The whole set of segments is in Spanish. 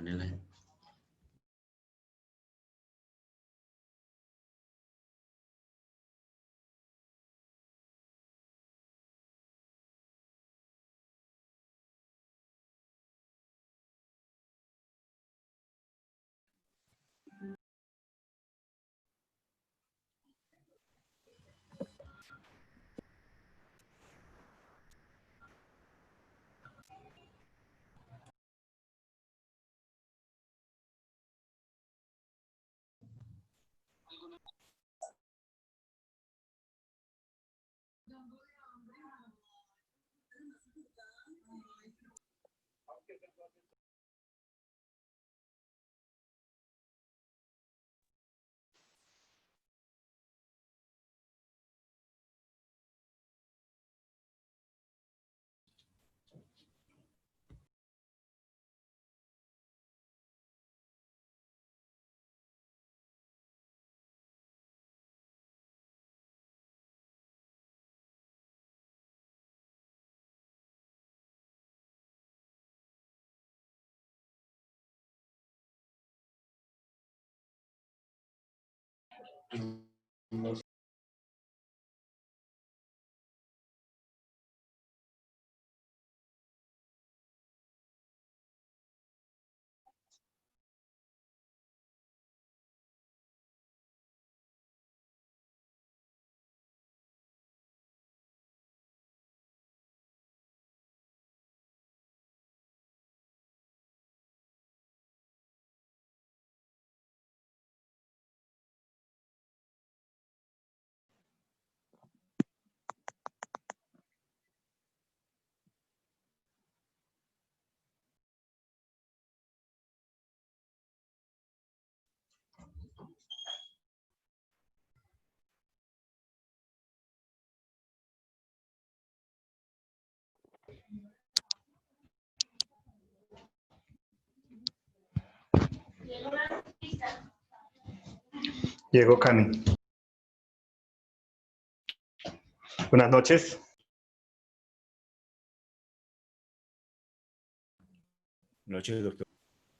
canela. Llegó Cami. Buenas noches. Noches, doctor.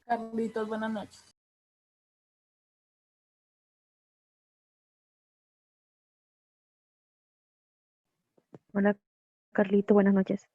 Carlitos, buenas noches. Hola, Carlito, buenas noches.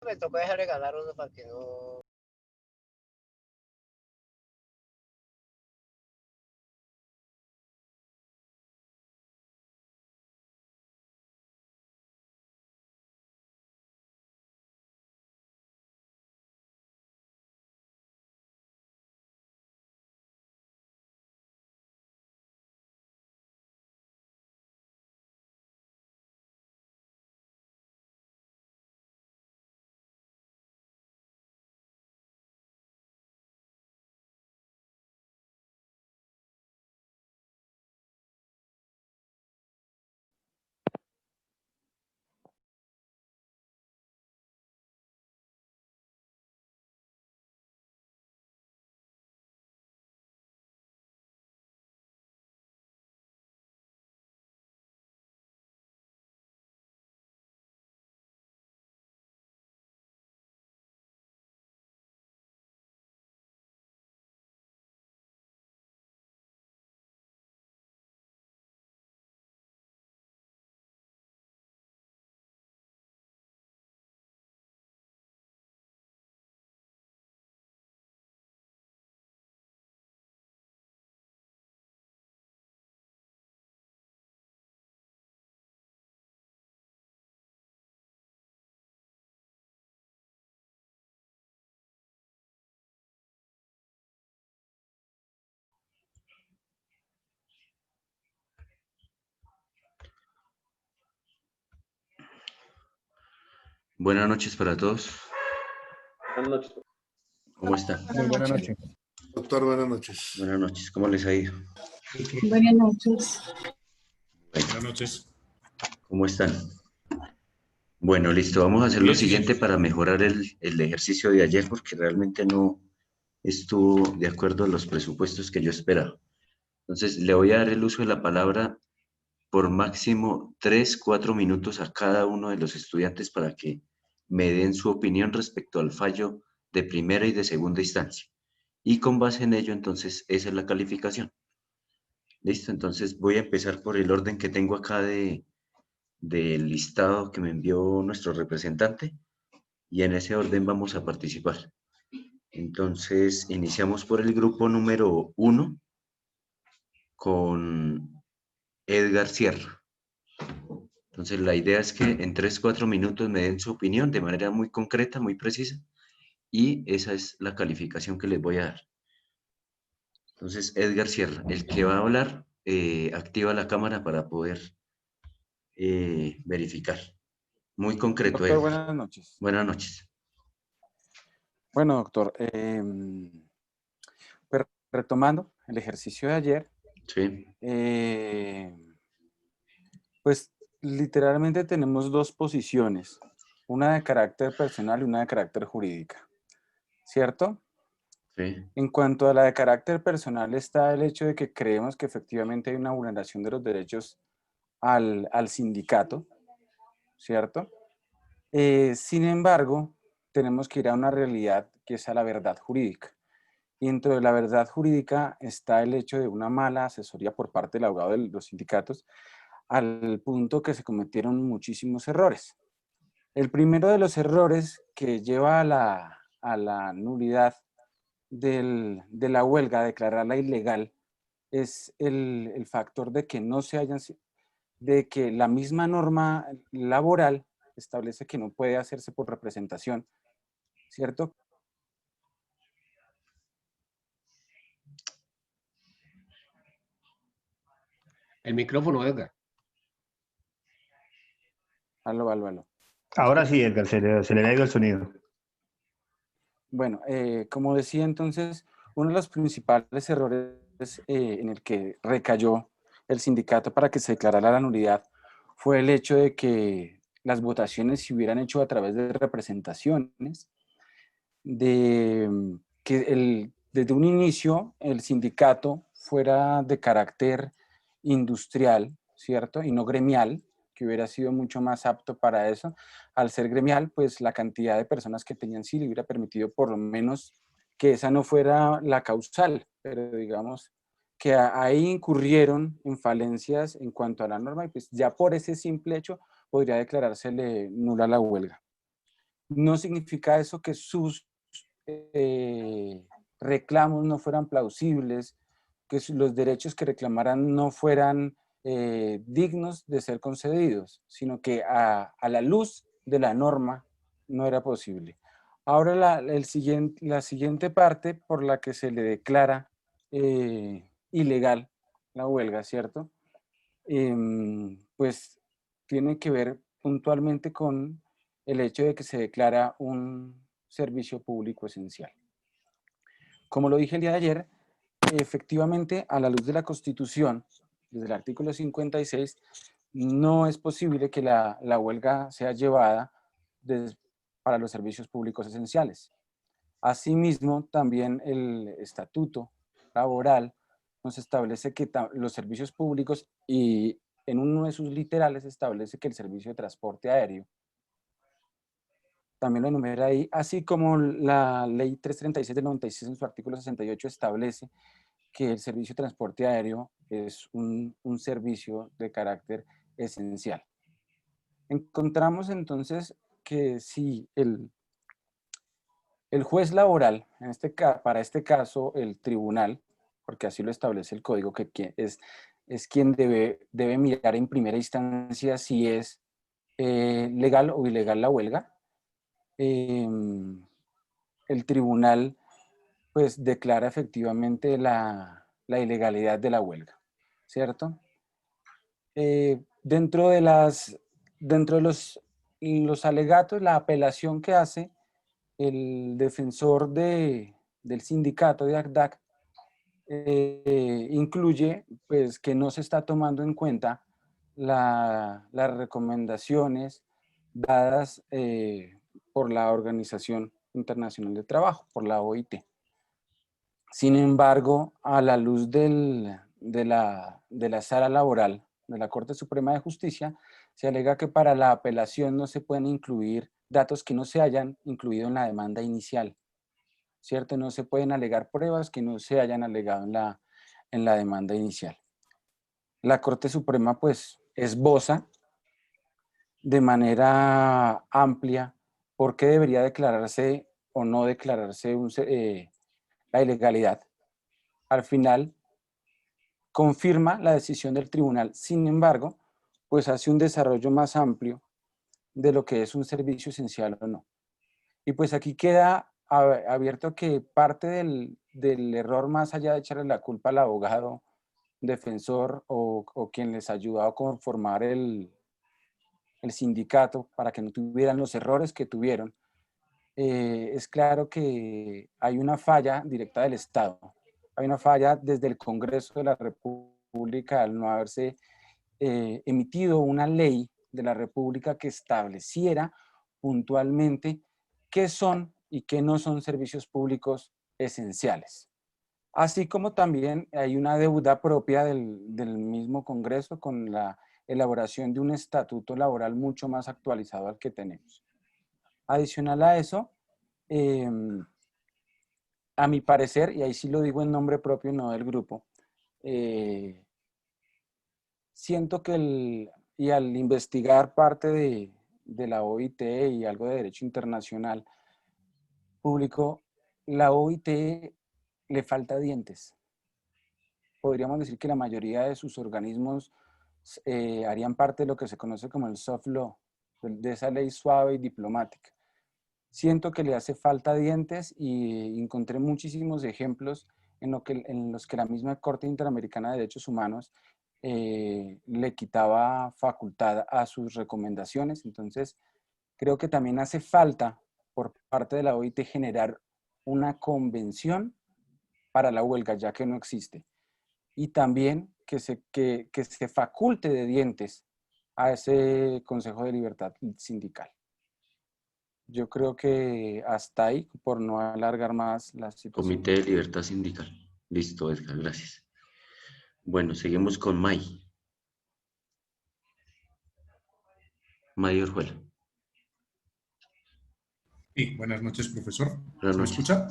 Me tocó dejar regalar uno para que no Buenas noches para todos. Buenas noches. ¿Cómo están? Muy buena noche. Doctor, buenas noches. Buenas noches. ¿Cómo les ha ido? Buenas noches. Buenas noches. ¿Cómo están? Bueno, listo. Vamos a hacer lo siguiente para mejorar el ejercicio de ayer porque realmente no estuvo de acuerdo a los presupuestos que yo esperaba. Entonces, le voy a dar el uso de la palabra por máximo 3-4 minutos a cada uno de los estudiantes para que me den su opinión respecto al fallo de primera y de segunda instancia. Y con base en ello, entonces, esa es la calificación. Listo, entonces voy a empezar por el orden que tengo acá del listado que me envió nuestro representante y en ese orden vamos a participar. Entonces, iniciamos por el grupo número 1 con Edgar Sierra. Entonces, la idea es que en 3-4 minutos me den su opinión de manera muy concreta, muy precisa, y esa es la calificación que les voy a dar. Entonces, Edgar Sierra, el que va a hablar, activa la cámara para poder verificar. Muy concreto. Doctor, buenas noches. Buenas noches. Bueno, doctor, pues, retomando el ejercicio de ayer, Sí. pues literalmente tenemos dos posiciones, una de carácter personal y una de carácter jurídica, ¿cierto? Sí. En cuanto a la de carácter personal está el hecho de que creemos que efectivamente hay una vulneración de los derechos al sindicato, ¿cierto? Sin embargo, tenemos que ir a una realidad que es a la verdad jurídica. Y dentro de la verdad jurídica está el hecho de una mala asesoría por parte del abogado de los sindicatos, al punto que se cometieron muchísimos errores. El primero de los errores que lleva a la nulidad de la huelga, a declararla ilegal, es el factor de que no se hayan, de que la misma norma laboral establece que no puede hacerse por representación, ¿cierto? El micrófono, Edgar. Aló. Ahora sí, Edgar, se le ha ido el sonido. Bueno, como decía entonces, uno de los principales errores en el que recayó el sindicato para que se declarara la nulidad fue el hecho de que las votaciones se hubieran hecho a través de representaciones, de que desde un inicio el sindicato fuera de carácter industrial, ¿cierto? Y no gremial, que hubiera sido mucho más apto para eso. Al ser gremial, pues la cantidad de personas que tenían sí le hubiera permitido por lo menos que esa no fuera la causal, pero digamos que ahí incurrieron en falencias en cuanto a la norma y pues ya por ese simple hecho podría declarársele nula la huelga. No significa eso que sus reclamos no fueran plausibles, que los derechos que reclamaran no fueran dignos de ser concedidos, sino que a la luz de la norma no era posible. Ahora la siguiente parte por la que se le declara ilegal la huelga, ¿cierto? Pues tiene que ver puntualmente con el hecho de que se declara un servicio público esencial. Como lo dije el día de ayer, efectivamente, a la luz de la Constitución, desde el artículo 56, no es posible que la huelga sea llevada para los servicios públicos esenciales. Asimismo, también el estatuto laboral nos establece que los servicios públicos, y en uno de sus literales establece que el servicio de transporte aéreo, también lo enumera ahí, así como la ley 336 del 96 en su artículo 68 establece que el servicio de transporte aéreo es un servicio de carácter esencial. Encontramos entonces que si el juez laboral, para este caso el tribunal, porque así lo establece el código, que es quien debe mirar en primera instancia si es legal o ilegal la huelga, el tribunal pues declara efectivamente la ilegalidad de la huelga, ¿cierto? Dentro de los alegatos, la apelación que hace el defensor del sindicato de ACDAC incluye pues, que no se está tomando en cuenta las recomendaciones dadas por la Organización Internacional de Trabajo, por la OIT. Sin embargo, a la luz de la sala laboral de la Corte Suprema de Justicia, se alega que para la apelación no se pueden incluir datos que no se hayan incluido en la demanda inicial, ¿cierto? No se pueden alegar pruebas que no se hayan alegado en la demanda inicial. La Corte Suprema, pues, esboza de manera amplia por qué debería declararse o no declararse la ilegalidad. Al final, confirma la decisión del tribunal. Sin embargo, pues hace un desarrollo más amplio de lo que es un servicio esencial o no. Y pues aquí queda abierto que parte del error, más allá de echarle la culpa al abogado, defensor o quien les ayudó a conformar el sindicato para que no tuvieran los errores que tuvieron, es claro que hay una falla directa del Estado. Hay una falla desde el Congreso de la República al no haberse emitido una ley de la República que estableciera puntualmente qué son y qué no son servicios públicos esenciales. Así como también hay una deuda propia del mismo Congreso con la elaboración de un estatuto laboral mucho más actualizado al que tenemos. Adicional a eso, a mi parecer, y ahí sí lo digo en nombre propio y no del grupo, siento que y al investigar parte de la OIT y algo de derecho internacional público, la OIT le falta dientes. Podríamos decir que la mayoría de sus organismos harían parte de lo que se conoce como el soft law, de esa ley suave y diplomática. Siento que le hace falta dientes y encontré muchísimos ejemplos en los que la misma Corte Interamericana de Derechos Humanos le quitaba facultad a sus recomendaciones. Entonces, creo que también hace falta por parte de la OIT generar una convención para la huelga, ya que no existe. Y también que se faculte de dientes a ese Consejo de Libertad Sindical. Yo creo que hasta ahí, por no alargar más la situación. Comité de Libertad Sindical. Listo, Edgar, gracias. Bueno, seguimos con May. May Orjuela. Sí, buenas noches, profesor. Buenas ¿Se me noches. escucha?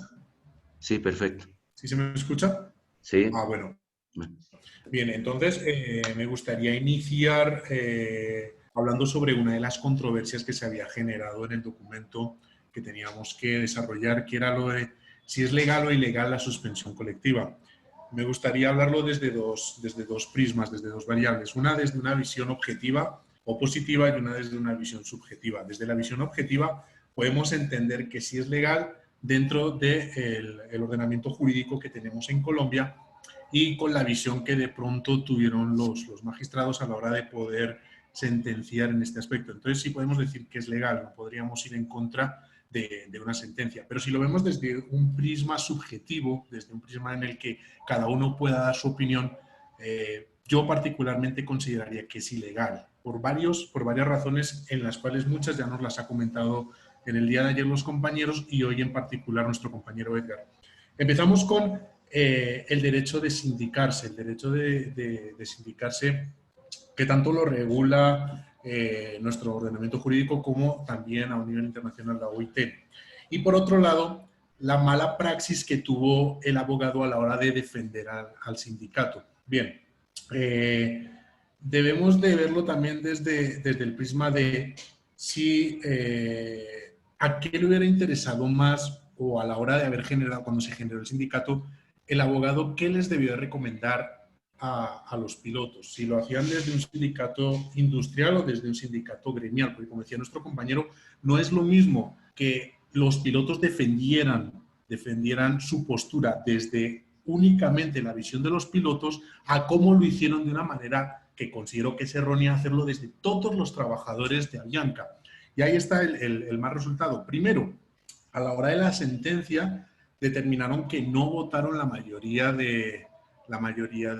Sí, perfecto. ¿Sí se me escucha? Sí. Ah, bueno. Bien, entonces me gustaría iniciar hablando sobre una de las controversias que se había generado en el documento que teníamos que desarrollar, que era lo de si es legal o ilegal la suspensión colectiva. Me gustaría hablarlo desde dos prismas, desde dos variables. Una desde una visión objetiva o positiva y una desde una visión subjetiva. Desde la visión objetiva podemos entender que sí es legal dentro del ordenamiento jurídico que tenemos en Colombia y con la visión que de pronto tuvieron los magistrados a la hora de poder sentenciar en este aspecto. Entonces sí podemos decir que es legal, no podríamos ir en contra de una sentencia. Pero si lo vemos desde un prisma subjetivo, desde un prisma en el que cada uno pueda dar su opinión, yo particularmente consideraría que es ilegal, por varias razones en las cuales muchas ya nos las ha comentado en el día de ayer los compañeros y hoy en particular nuestro compañero Edgar. Empezamos con el derecho de sindicarse, de sindicarse que tanto lo regula nuestro ordenamiento jurídico como también a un nivel internacional la OIT. Y por otro lado, la mala praxis que tuvo el abogado a la hora de defender al sindicato. Bien, debemos de verlo también desde el prisma de si a qué le hubiera interesado más o a la hora de haber generado, cuando se generó el sindicato, el abogado, ¿qué les debió recomendar a los pilotos? Si lo hacían desde un sindicato industrial o desde un sindicato gremial, porque como decía nuestro compañero, no es lo mismo que los pilotos defendieran su postura desde únicamente la visión de los pilotos a cómo lo hicieron de una manera que considero que es errónea hacerlo desde todos los trabajadores de Avianca. Y ahí está el mal resultado. Primero, a la hora de la sentencia, determinaron que no votaron la mayoría de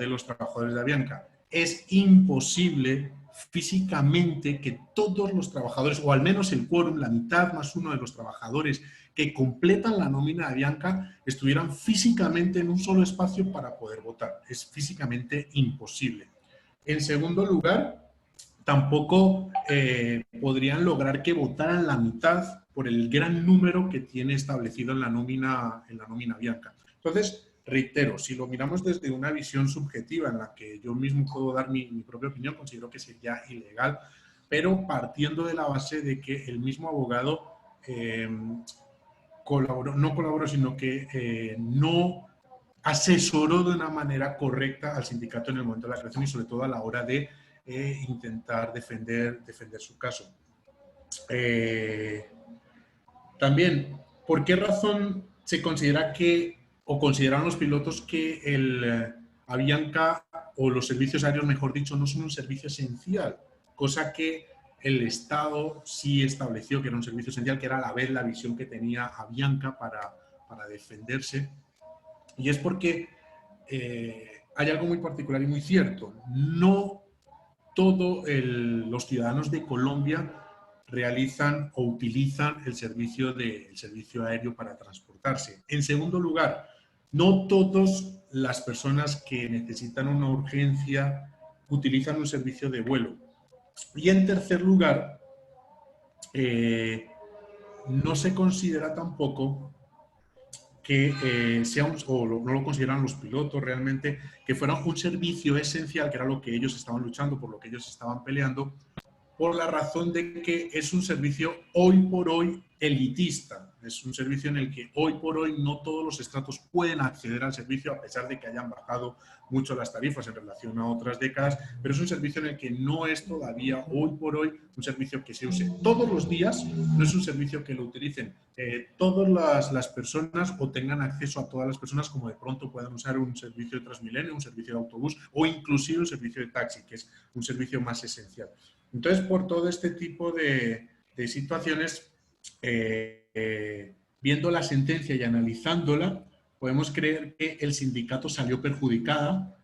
los trabajadores de Avianca. Es imposible físicamente que todos los trabajadores, o al menos el quórum, la mitad más uno de los trabajadores que completan la nómina de Avianca, estuvieran físicamente en un solo espacio para poder votar. Es físicamente imposible. En segundo lugar, tampoco podrían lograr que votaran la mitad por el gran número que tiene establecido en la nómina Avianca. Entonces, reitero, si lo miramos desde una visión subjetiva en la que yo mismo puedo dar mi propia opinión, considero que sería ilegal, pero partiendo de la base de que el mismo abogado no colaboró, sino que no asesoró de una manera correcta al sindicato en el momento de la creación y sobre todo a la hora de intentar defender su caso. También, ¿por qué razón se considera que, o consideran los pilotos que el Avianca o los servicios aéreos, mejor dicho, no son un servicio esencial? Cosa que el Estado sí estableció que era un servicio esencial, que era a la vez la visión que tenía Avianca para defenderse. Y es porque hay algo muy particular y muy cierto. No todos los ciudadanos de Colombia realizan o utilizan el servicio aéreo para transportarse. En segundo lugar, no todas las personas que necesitan una urgencia utilizan un servicio de vuelo. Y en tercer lugar, no se considera tampoco que no lo consideran los pilotos realmente, que fuera un servicio esencial, que era lo que ellos estaban luchando, por lo que ellos estaban peleando, por la razón de que es un servicio hoy por hoy elitista. Es un servicio en el que hoy por hoy no todos los estratos pueden acceder al servicio, a pesar de que hayan bajado mucho las tarifas en relación a otras décadas, pero es un servicio en el que no es todavía hoy por hoy un servicio que se use todos los días, no es un servicio que lo utilicen todas las personas o tengan acceso a todas las personas, como de pronto puedan usar un servicio de Transmilenio, un servicio de autobús o inclusive un servicio de taxi, que es un servicio más esencial. Entonces, por todo este tipo de situaciones, viendo la sentencia y analizándola, podemos creer que el sindicato salió perjudicada,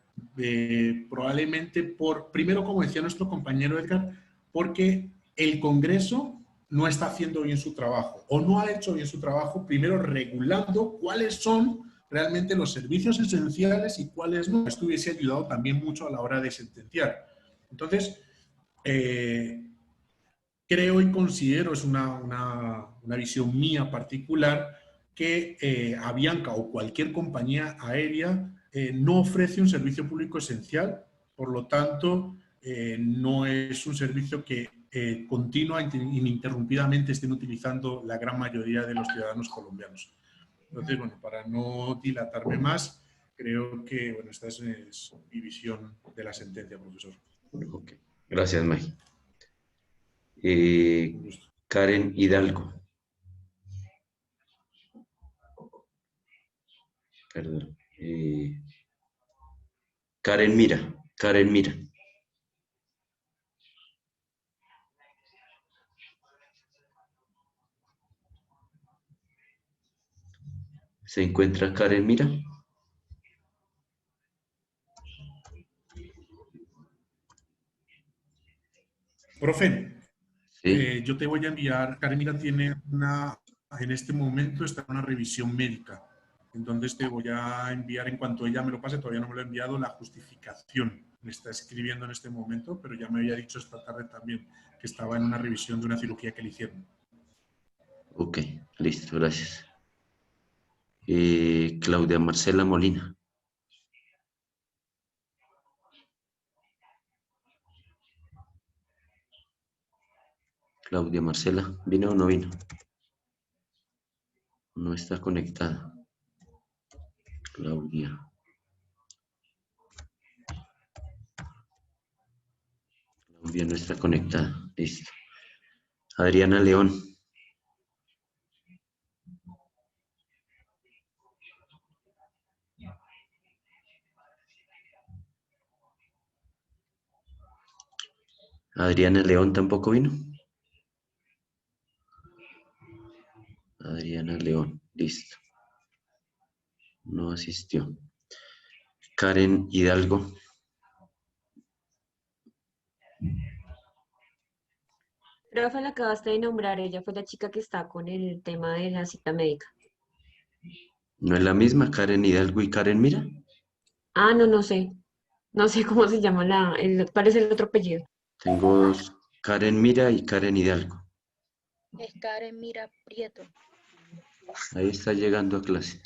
probablemente primero, como decía nuestro compañero Edgar, porque el Congreso no está haciendo bien su trabajo o no ha hecho bien su trabajo, primero regulando cuáles son realmente los servicios esenciales y cuáles no. Esto hubiese ayudado también mucho a la hora de sentenciar. Entonces, creo y considero, es una visión mía particular, que Avianca o cualquier compañía aérea no ofrece un servicio público esencial, por lo tanto, no es un servicio que continua e ininterrumpidamente estén utilizando la gran mayoría de los ciudadanos colombianos. Entonces, bueno, para no dilatarme más, creo que, bueno, esta es mi visión de la sentencia, profesor. Okay. Gracias, May. Karen Hidalgo. Perdón. Karen Mira. Karen Mira. ¿Se encuentra Karen Mira? Profe, Sí. yo te voy a enviar, Karen Mira tiene en este momento está en una revisión médica. Entonces te voy a enviar, en cuanto ella me lo pase, todavía no me lo ha enviado, la justificación. Me está escribiendo en este momento, pero ya me había dicho esta tarde también que estaba en una revisión de una cirugía que le hicieron. Ok, listo, gracias. Claudia Marcela Molina. Claudia Marcela, ¿vino o no vino? No está conectada. Claudia. Claudia no está conectada. Listo. Adriana León. Adriana León tampoco vino. Adriana León, listo. No asistió. Karen Hidalgo. Profe, la acabaste de nombrar, ella fue la chica que está con el tema de la cita médica. ¿No es la misma Karen Hidalgo y Karen Mira? Ah, no, no sé. No sé cómo se llama ¿cuál es el otro apellido? Tengo dos, Karen Mira y Karen Hidalgo. Es Karen Mira Prieto. Ahí está llegando a clase.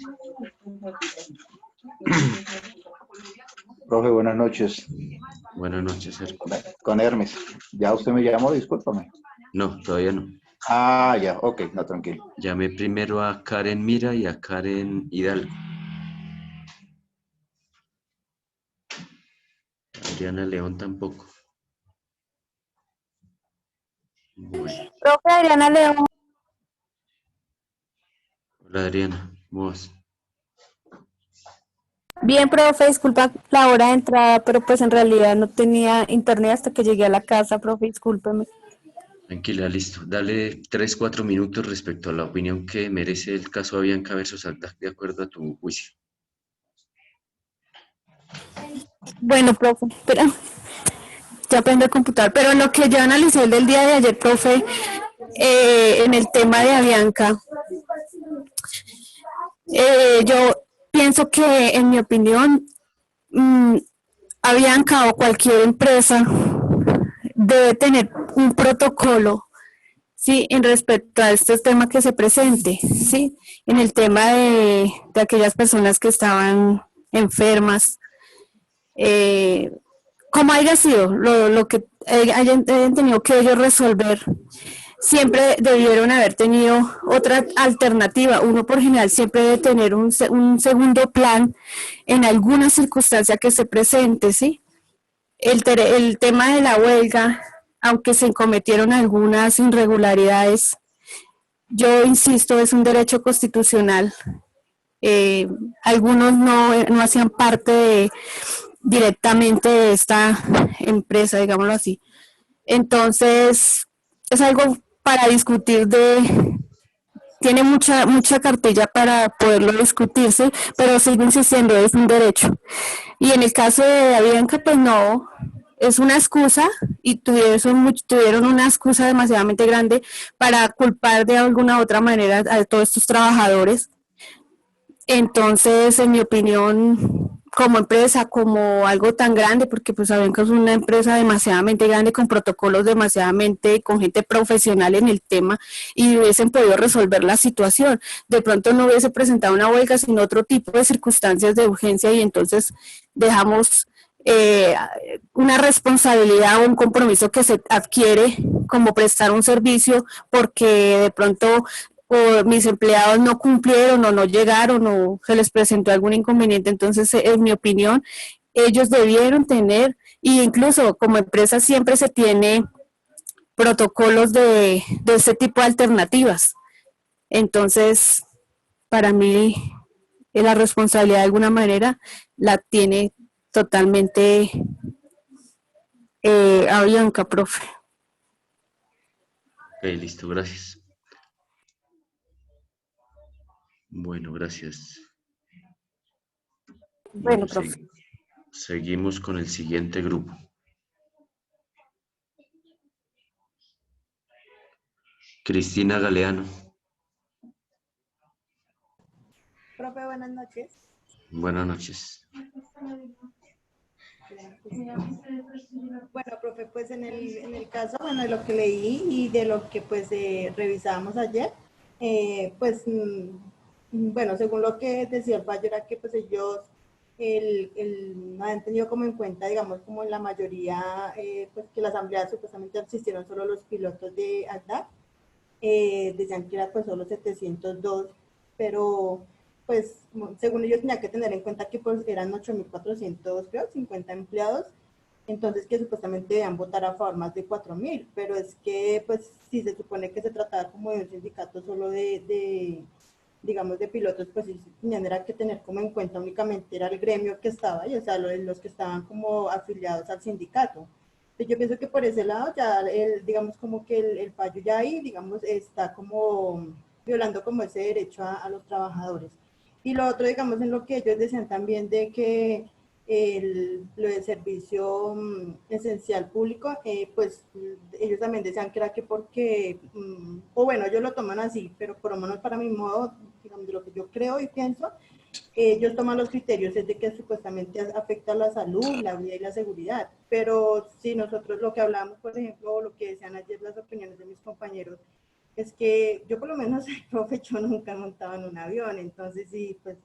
Profe, buenas noches. Buenas noches, Sergio. Con Hermes. ¿Ya usted me llamó? Discúlpame. No, todavía no. Ah, ya, ok, no, tranquilo. Llamé primero a Karen Mira y a Karen Hidalgo. Adriana León tampoco. Bueno. Profe Adriana León. Hola Adriana, ¿cómo vas? Bien, profe, disculpa la hora de entrada, pero pues en realidad no tenía internet hasta que llegué a la casa, profe, discúlpeme. Tranquila, listo. Dale 3-4 minutos respecto a la opinión que merece el caso Avianca versus Agda, de acuerdo a tu juicio. Bueno, profe, pero ya aprendo a computar, pero lo que yo analicé del día de ayer, profe, en el tema de Avianca, yo pienso que, en mi opinión, Avianca o cualquier empresa debe tener un protocolo, ¿sí? En respecto a este tema que se presente, ¿sí? En el tema de aquellas personas que estaban enfermas, como haya sido, lo que hayan tenido que ellos resolver, siempre debieron haber tenido otra alternativa. Uno por general siempre debe tener un segundo plan en alguna circunstancia que se presente, ¿sí? El tema de la huelga, aunque se cometieron algunas irregularidades, yo insisto, es un derecho constitucional. Algunos no hacían parte directamente de esta empresa, digámoslo así. Entonces, es algo para discutir tiene mucha cartilla para poderlo discutirse, pero sigo insistiendo, es un derecho. Y en el caso de Avianca, pues no, es una excusa y tuvieron una excusa demasiadamente grande para culpar de alguna u otra manera a todos estos trabajadores. Entonces, en mi opinión, como empresa, como algo tan grande, porque pues Avianca es una empresa demasiadamente grande, con protocolos con gente profesional en el tema, y hubiesen podido resolver la situación. De pronto no hubiese presentado una huelga, sino otro tipo de circunstancias de urgencia, y entonces dejamos una responsabilidad o un compromiso que se adquiere como prestar un servicio, porque de pronto o mis empleados no cumplieron o no llegaron o se les presentó algún inconveniente. Entonces, en mi opinión, ellos debieron tener, e incluso como empresa siempre se tiene protocolos de este tipo de alternativas. Entonces, para mí, la responsabilidad de alguna manera la tiene totalmente Avianca, profe. Ok, listo, gracias. Bueno, gracias. Bueno, profe. Seguimos con el siguiente grupo. Cristina Galeano. Profe, buenas noches. Buenas noches. Bueno, profe, pues en el caso, bueno, de lo que leí y de lo que pues revisábamos ayer, bueno, según lo que decía el fallo era que pues ellos no habían tenido como en cuenta, digamos, como en la mayoría, pues que la asamblea supuestamente asistieron solo los pilotos de ACDA, decían que era pues solo 702, pero pues según ellos tenía que tener en cuenta que pues eran 8.400, creo, 50 empleados, entonces que supuestamente debían votar a favor más de 4.000, pero es que pues si se supone que se trataba como de un sindicato solo digamos, de pilotos, pues sí tenían que tener como en cuenta únicamente era el gremio que estaba ahí, o sea, los que estaban como afiliados al sindicato. Entonces yo pienso que por ese lado ya, digamos como que el fallo ya ahí, digamos, está como violando como ese derecho a los trabajadores. Y lo otro, digamos, en lo que ellos decían también de que lo del servicio esencial público, pues ellos también decían que era que porque, o bueno, ellos lo toman así, pero por lo menos para mi modo, digamos, de lo que yo creo y pienso, ellos toman los criterios es de que supuestamente afecta a la salud, la vida y la seguridad, pero si nosotros lo que hablamos, por ejemplo, lo que decían ayer las opiniones de mis compañeros, es que yo por lo menos, profe, yo nunca he montado en un avión, entonces sí, pues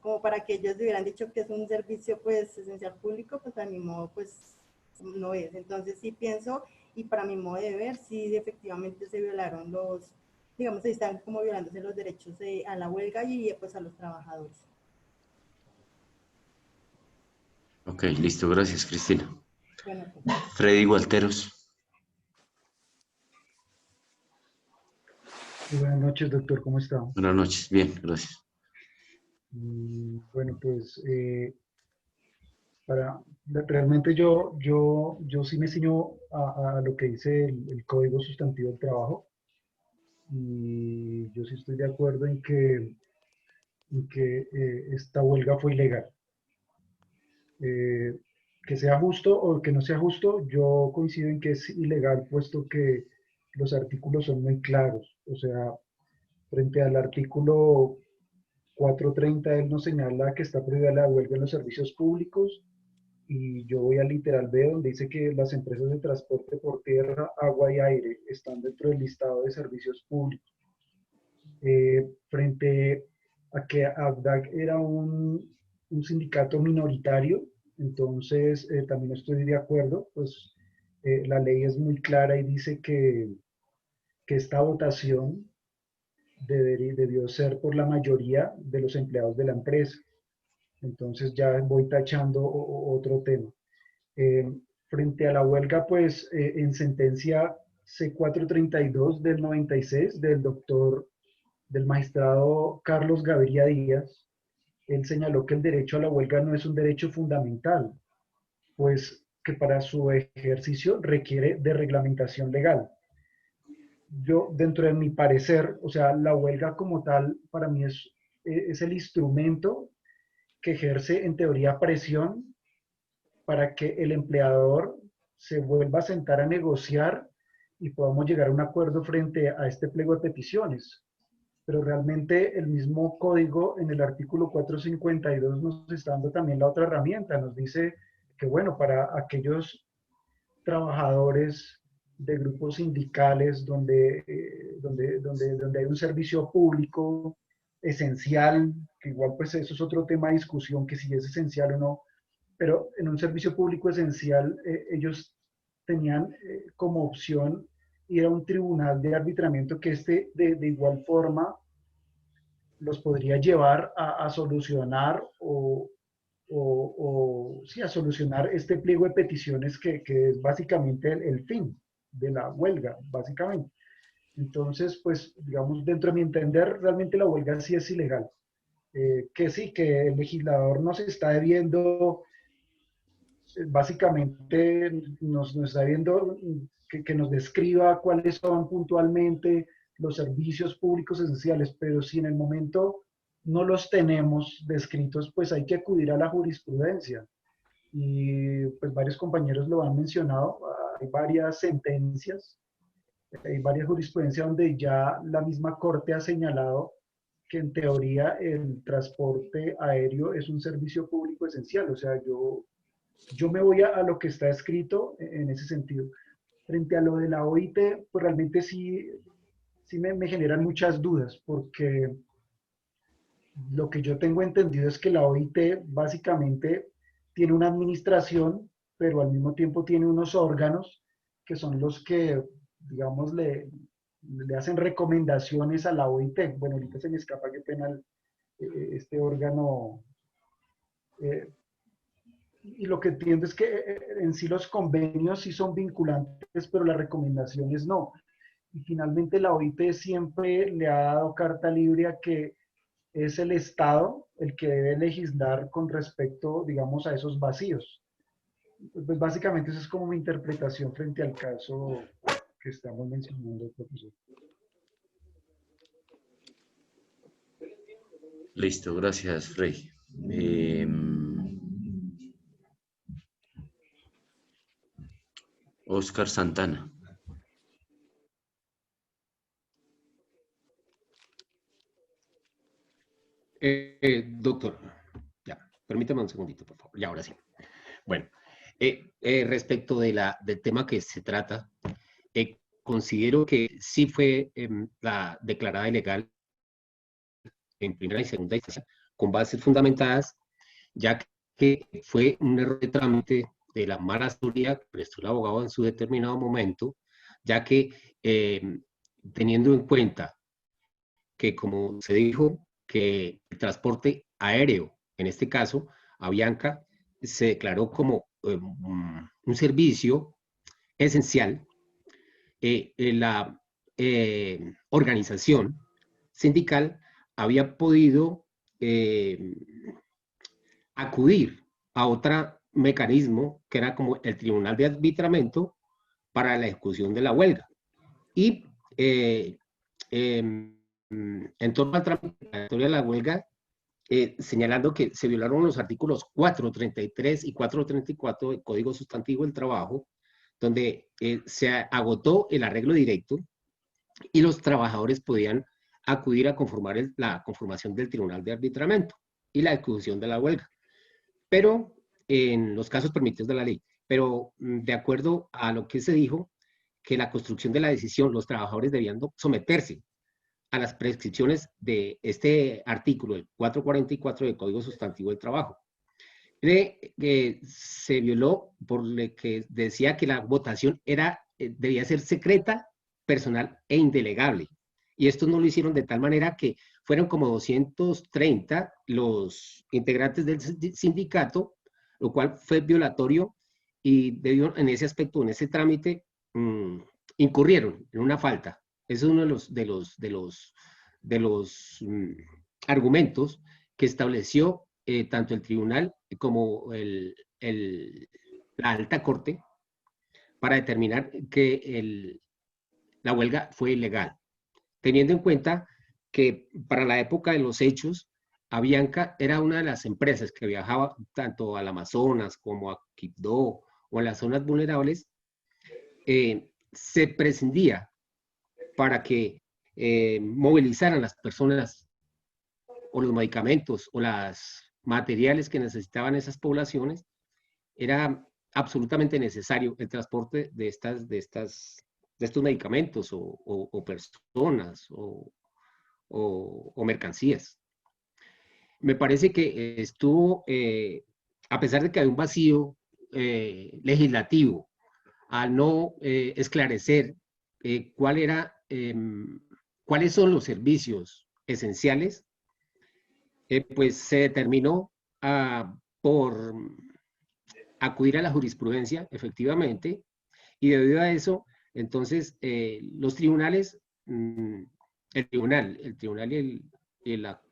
como para que ellos hubieran dicho que es un servicio pues esencial público, pues a mi modo pues no es. Entonces sí pienso, y para mi modo de ver, sí efectivamente se violaron los, digamos, se están como violándose los derechos a la huelga y pues a los trabajadores. Ok, listo, gracias, Cristina. Bueno, pues. Freddy Gualteros. Buenas noches, doctor, ¿cómo está? Buenas noches, bien, gracias. Bueno, pues realmente yo sí me ciño a lo que dice el Código Sustantivo del Trabajo, y yo sí estoy de acuerdo en que esta huelga fue ilegal. Que sea justo o que no sea justo, yo coincido en que es ilegal, puesto que los artículos son muy claros. O sea, frente al artículo 430, él nos señala que está prohibida la huelga en los servicios públicos, y yo voy al literal B, donde dice que las empresas de transporte por tierra, agua y aire están dentro del listado de servicios públicos. Frente a que ABDAC era un sindicato minoritario, entonces también estoy de acuerdo, pues la ley es muy clara y dice que esta votación debió ser por la mayoría de los empleados de la empresa. Entonces ya voy tachando otro tema. Frente a la huelga, pues en sentencia C432 del 96 del magistrado Carlos Gaviria Díaz, él señaló que el derecho a la huelga no es un derecho fundamental, pues que para su ejercicio requiere de reglamentación legal. Yo, dentro de mi parecer, o sea, la huelga como tal, para mí es el instrumento que ejerce en teoría presión para que el empleador se vuelva a sentar a negociar y podamos llegar a un acuerdo frente a este pliego de peticiones. Pero realmente el mismo código en el artículo 452 nos está dando también la otra herramienta. Nos dice que, bueno, para aquellos trabajadores de grupos sindicales donde hay un servicio público esencial, que igual pues eso es otro tema de discusión, que si es esencial o no, pero en un servicio público esencial ellos tenían como opción ir a un tribunal de arbitramiento que de igual forma los podría llevar a solucionar sí, a solucionar este pliego de peticiones que es básicamente el fin de la huelga, básicamente. Entonces, pues, digamos, dentro de mi entender, realmente la huelga sí es ilegal. Que sí, que el legislador nos está debiendo, básicamente nos está debiendo que nos describa cuáles son puntualmente los servicios públicos esenciales, pero si en el momento no los tenemos descritos, pues hay que acudir a la jurisprudencia. Y pues varios compañeros lo han mencionado, hay varias sentencias, hay varias jurisprudencias donde ya la misma Corte ha señalado que en teoría el transporte aéreo es un servicio público esencial. O sea, yo me voy a lo que está escrito en ese sentido. Frente a lo de la OIT, pues realmente sí me generan muchas dudas, porque lo que yo tengo entendido es que la OIT básicamente tiene una administración, pero al mismo tiempo tiene unos órganos que son los que, digamos, le hacen recomendaciones a la OIT. Bueno, ahorita se me escapa qué pena este órgano. Y lo que entiendo es que en sí los convenios sí son vinculantes, pero las recomendaciones no. Y finalmente la OIT siempre le ha dado carta libre a que es el Estado el que debe legislar con respecto, digamos, a esos vacíos. Pues básicamente esa es como mi interpretación frente al caso que estamos mencionando, profesor. Listo, gracias, Frey. Oscar Santana. Doctor, ya, permítame un segundito, por favor. Ya, ahora sí. Bueno, respecto de del tema que se trata, considero que sí fue la declarada ilegal en primera y segunda instancia, con bases fundamentadas, ya que fue un error de trámite de la mala asesoría que prestó el abogado en su determinado momento, ya que teniendo en cuenta que, como se dijo, que el transporte aéreo, en este caso, Avianca, se declaró como un servicio esencial, la organización sindical había podido acudir a otro mecanismo que era como el Tribunal de Arbitramiento para la ejecución de la huelga. Y en torno al trámite de la huelga, señalando que se violaron los artículos 433 y 434 del Código Sustantivo del Trabajo, donde se agotó el arreglo directo y los trabajadores podían acudir a conformar la conformación del Tribunal de Arbitramiento y la ejecución de la huelga. Pero en los casos permitidos de la ley. Pero de acuerdo a lo que se dijo, que la construcción de la decisión, los trabajadores debían someterse a las prescripciones de este artículo, el 444 del Código Sustantivo del Trabajo. Se violó por lo que decía que la votación debía ser secreta, personal e indelegable. Y esto no lo hicieron de tal manera que fueron como 230 los integrantes del sindicato, lo cual fue violatorio y debido en ese aspecto, en ese trámite, incurrieron en una falta. Ese es uno de los argumentos que estableció tanto el tribunal como la alta corte para determinar que la huelga fue ilegal, teniendo en cuenta que para la época de los hechos, Avianca era una de las empresas que viajaba tanto al Amazonas como a Quibdó o a las zonas vulnerables. Se prescindía para que movilizaran las personas o los medicamentos o los materiales que necesitaban esas poblaciones. Era absolutamente necesario el transporte de estos medicamentos o personas o mercancías. Me parece que estuvo, a pesar de que hay un vacío legislativo, al no esclarecer cuáles son los servicios esenciales, pues se determinó por acudir a la jurisprudencia, efectivamente, y debido a eso, entonces, los tribunales, el tribunal y la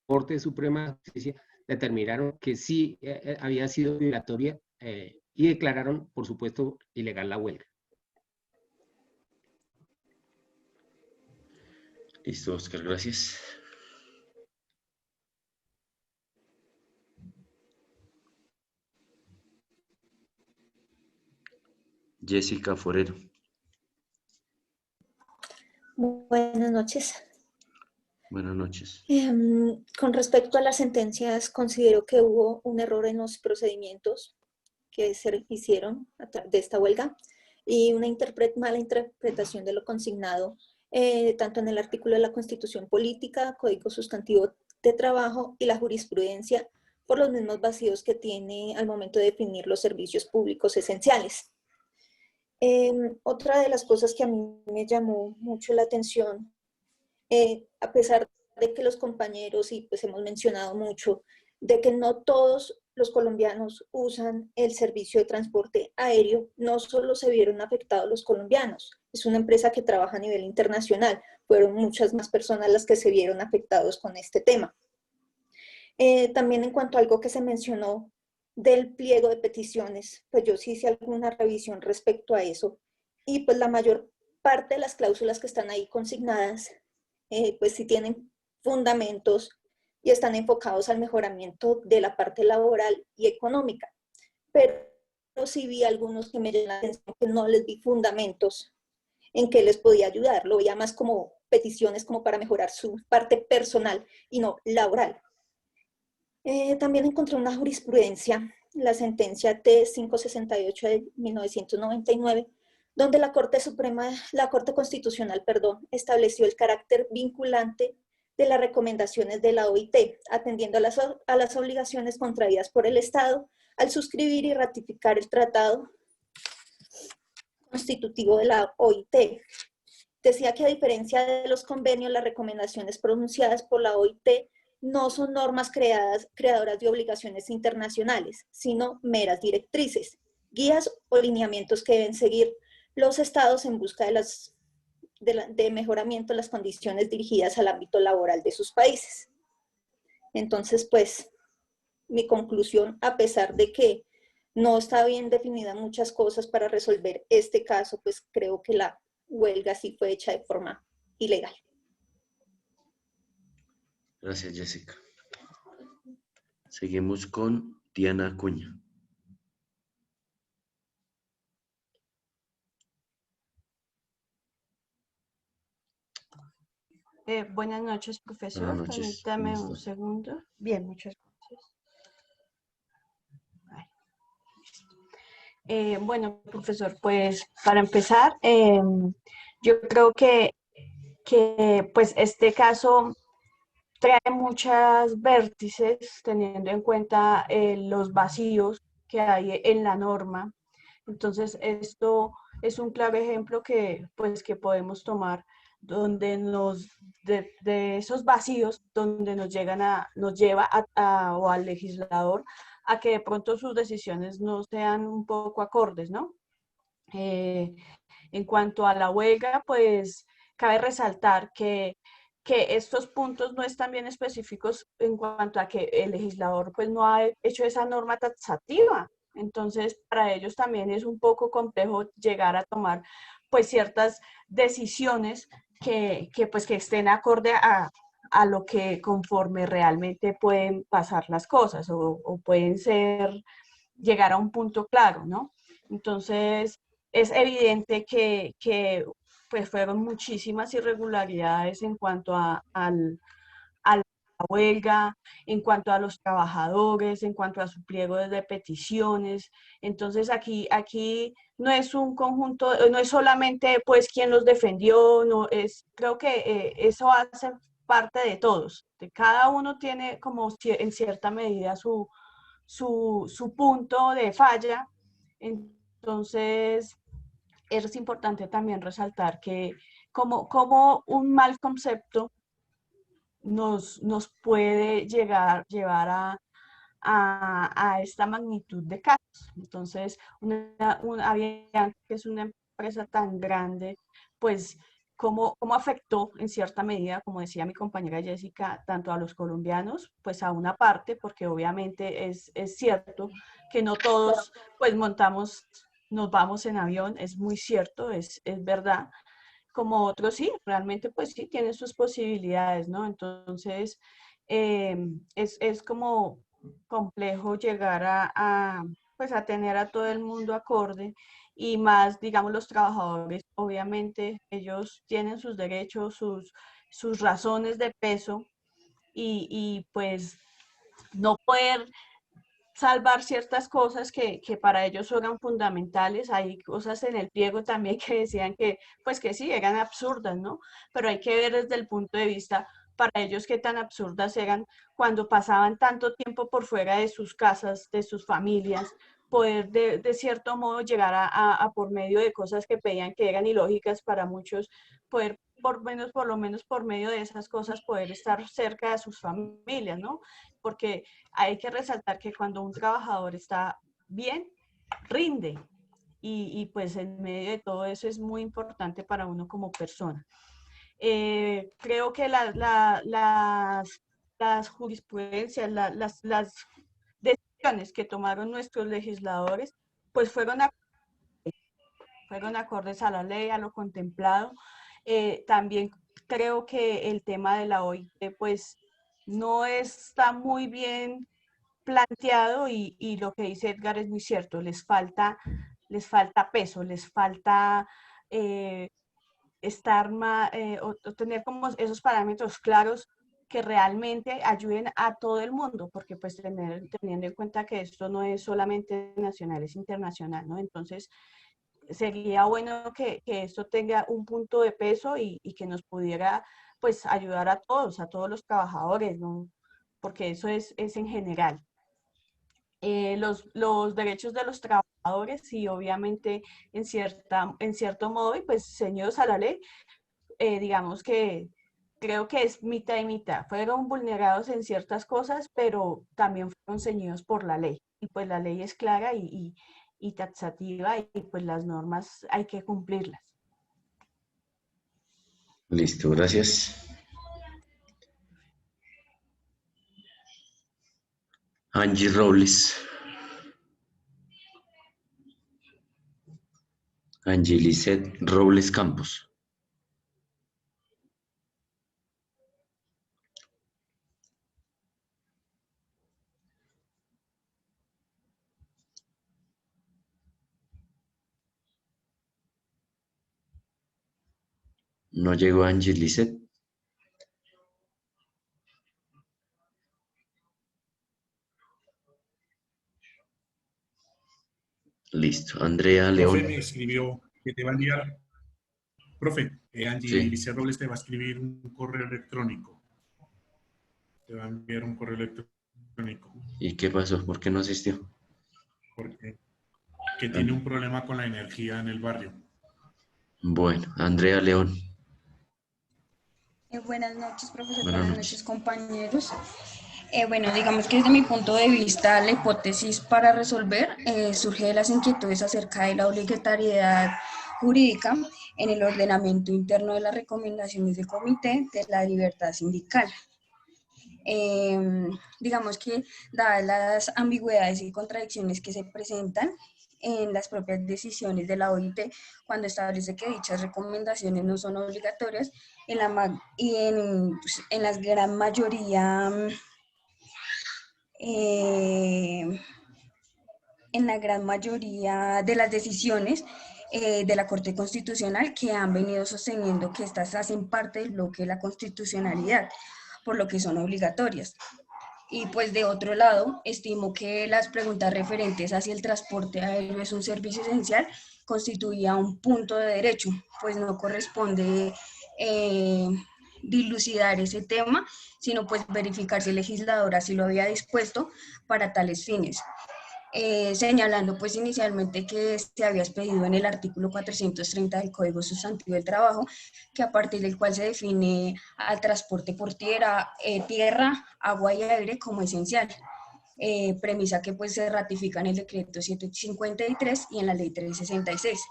Corte Suprema de Justicia determinaron que sí había sido violatoria y declararon, por supuesto, ilegal la huelga. Listo, Oscar, gracias. Jessica Forero. Buenas noches. Buenas noches. Con respecto a las sentencias, considero que hubo un error en los procedimientos que se hicieron de esta huelga y una mala interpretación de lo consignado, tanto en el artículo de la Constitución Política, Código Sustantivo de Trabajo y la jurisprudencia, por los mismos vacíos que tiene al momento de definir los servicios públicos esenciales. Otra de las cosas que a mí me llamó mucho la atención, a pesar de que los compañeros, y pues hemos mencionado mucho, de que no todos los colombianos usan el servicio de transporte aéreo, no solo se vieron afectados los colombianos, es una empresa que trabaja a nivel internacional, fueron muchas más personas las que se vieron afectados con este tema. También en cuanto a algo que se mencionó del pliego de peticiones, pues yo sí hice alguna revisión respecto a eso, y pues la mayor parte de las cláusulas que están ahí consignadas, pues sí tienen fundamentos y están enfocados al mejoramiento de la parte laboral y económica. Pero sí vi algunos que me llaman la atención, que no les vi fundamentos en que les podía ayudar, lo veía más como peticiones como para mejorar su parte personal y no laboral. También encontré una jurisprudencia, la sentencia T568 de 1999, donde la Corte Constitucional, estableció el carácter vinculante de las recomendaciones de la OIT, atendiendo a las obligaciones contraídas por el Estado al suscribir y ratificar el tratado constitutivo de la OIT. Decía que a diferencia de los convenios, las recomendaciones pronunciadas por la OIT no son normas creadoras de obligaciones internacionales, sino meras directrices, guías o lineamientos que deben seguir los estados en busca de mejoramiento de las condiciones dirigidas al ámbito laboral de sus países. Entonces, pues, mi conclusión, a pesar de que no está bien definida muchas cosas para resolver este caso, pues creo que la huelga sí fue hecha de forma ilegal. Gracias, Jessica. Seguimos con Diana Acuña. Buenas noches, profesor. Buenas noches. Permítame un segundo. Bien, muchas gracias. Bueno, profesor, pues para empezar, yo creo que pues este caso trae muchas vértices teniendo en cuenta los vacíos que hay en la norma. Entonces, esto es un claro ejemplo que podemos tomar donde de esos vacíos, donde nos lleva o al legislador a que de pronto sus decisiones no sean un poco acordes, ¿no? En cuanto a la huelga, pues cabe resaltar que estos puntos no están bien específicos en cuanto a que el legislador pues no ha hecho esa norma taxativa. Entonces, para ellos también es un poco complejo llegar a tomar pues ciertas decisiones que estén acorde a lo que conforme realmente pueden pasar las cosas o pueden llegar a un punto claro, ¿no? Entonces, es evidente que pues fueron muchísimas irregularidades en cuanto a la huelga, en cuanto a los trabajadores, en cuanto a su pliego de peticiones. Entonces aquí no es un conjunto, no es solamente pues quien los defendió, no es, creo que eso hace parte de todos. De cada uno tiene como en cierta medida su punto de falla. Entonces, es importante también resaltar que como un mal concepto nos puede llevar a esta magnitud de casos. Entonces, Avianca, que es una empresa tan grande, pues, ¿cómo afectó en cierta medida, como decía mi compañera Jessica, tanto a los colombianos, pues a una parte, porque obviamente es cierto que no todos pues nos vamos en avión, es muy cierto, es verdad, como otros sí, realmente pues sí, tienen sus posibilidades, ¿no? Entonces, es como complejo llegar pues a tener a todo el mundo acorde y más, digamos, los trabajadores, obviamente ellos tienen sus derechos, sus razones de peso y pues no poder salvar ciertas cosas que para ellos eran fundamentales. Hay cosas en el pliego también que decían que, pues que sí, eran absurdas, ¿no? Pero hay que ver desde el punto de vista para ellos qué tan absurdas eran cuando pasaban tanto tiempo por fuera de sus casas, de sus familias, poder de cierto modo llegar a por medio de cosas que pedían que eran ilógicas para muchos, poder por lo menos por medio de esas cosas poder estar cerca de sus familias, ¿no? Porque hay que resaltar que cuando un trabajador está bien, rinde. Y pues en medio de todo eso es muy importante para uno como persona. Creo que las jurisprudencias, las decisiones que tomaron nuestros legisladores, pues fueron acordes a la ley, a lo contemplado. También creo que el tema de la OIT, pues no está muy bien planteado y lo que dice Edgar es muy cierto, les falta peso, les falta estar más, o tener como esos parámetros claros que realmente ayuden a todo el mundo, porque pues teniendo en cuenta que esto no es solamente nacional, es internacional, ¿no? Entonces, sería bueno que esto tenga un punto de peso y que nos pudiera pues ayudar a todos los trabajadores, ¿no? Porque eso es en general. Los derechos de los trabajadores y obviamente en cierto modo y pues ceñidos a la ley, digamos que creo que es mitad y mitad. Fueron vulnerados en ciertas cosas, pero también fueron ceñidos por la ley. Y pues la ley es clara y taxativa y pues las normas hay que cumplirlas. Listo, gracias. Angie Robles. Angie Lisset Robles Campos. No llegó Angie Lisset. Listo. Andrea Profe, León. me escribió que te va a enviar. Profe, Angie Sí. Robles te va a escribir un correo electrónico. Te va a enviar un correo electrónico. ¿Y qué pasó? ¿Por qué no asistió? Porque que tiene un problema con la energía en el barrio. Bueno, Andrea León. Buenas noches, profesor. Buenas Buenas noches. noches, compañeros. Bueno, digamos que desde mi punto de vista, la hipótesis para resolver surge de las inquietudes acerca de la obligatoriedad jurídica en el ordenamiento interno de las recomendaciones del Comité de la Libertad Sindical. Digamos que, dadas las ambigüedades y contradicciones que se presentan en las propias decisiones de la OIT, cuando establece que dichas recomendaciones no son obligatorias, en la gran mayoría de las decisiones de la Corte Constitucional, que han venido sosteniendo que estas hacen parte del bloque de la constitucionalidad, por lo que son obligatorias. Y pues de otro lado, estimo que las preguntas referentes hacia el transporte aéreo es un servicio esencial, constituía un punto de derecho, pues no corresponde dilucidar ese tema, sino pues verificar si el legislador así lo había dispuesto para tales fines. Señalando pues inicialmente que se había expedido en el artículo 430 del Código Sustantivo del Trabajo, que a partir del cual se define al transporte por tierra, agua y aire como esencial, premisa que pues se ratifica en el decreto 753 y en la ley 366,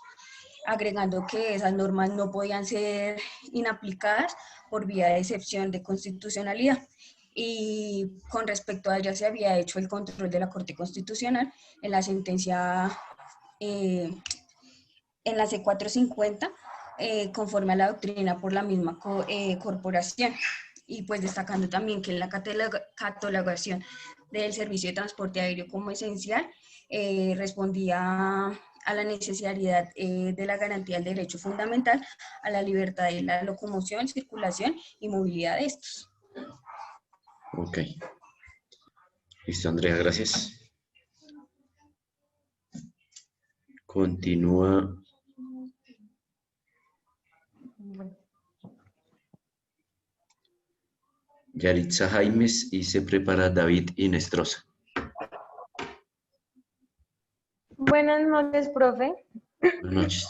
agregando que esas normas no podían ser inaplicadas por vía de excepción de constitucionalidad. Y con respecto a ella se había hecho el control de la Corte Constitucional en la sentencia, en la C450, conforme a la doctrina por la misma corporación. Y pues destacando también que en la catalogación del servicio de transporte aéreo como esencial, respondía a la necesidad de la garantía del derecho fundamental a la libertad de la locomoción, circulación y movilidad de estos. Ok. Listo, Andrea, gracias. Continúa. Yaritza Jaimes y se prepara David Inestrosa. Buenas noches, profe. Buenas noches.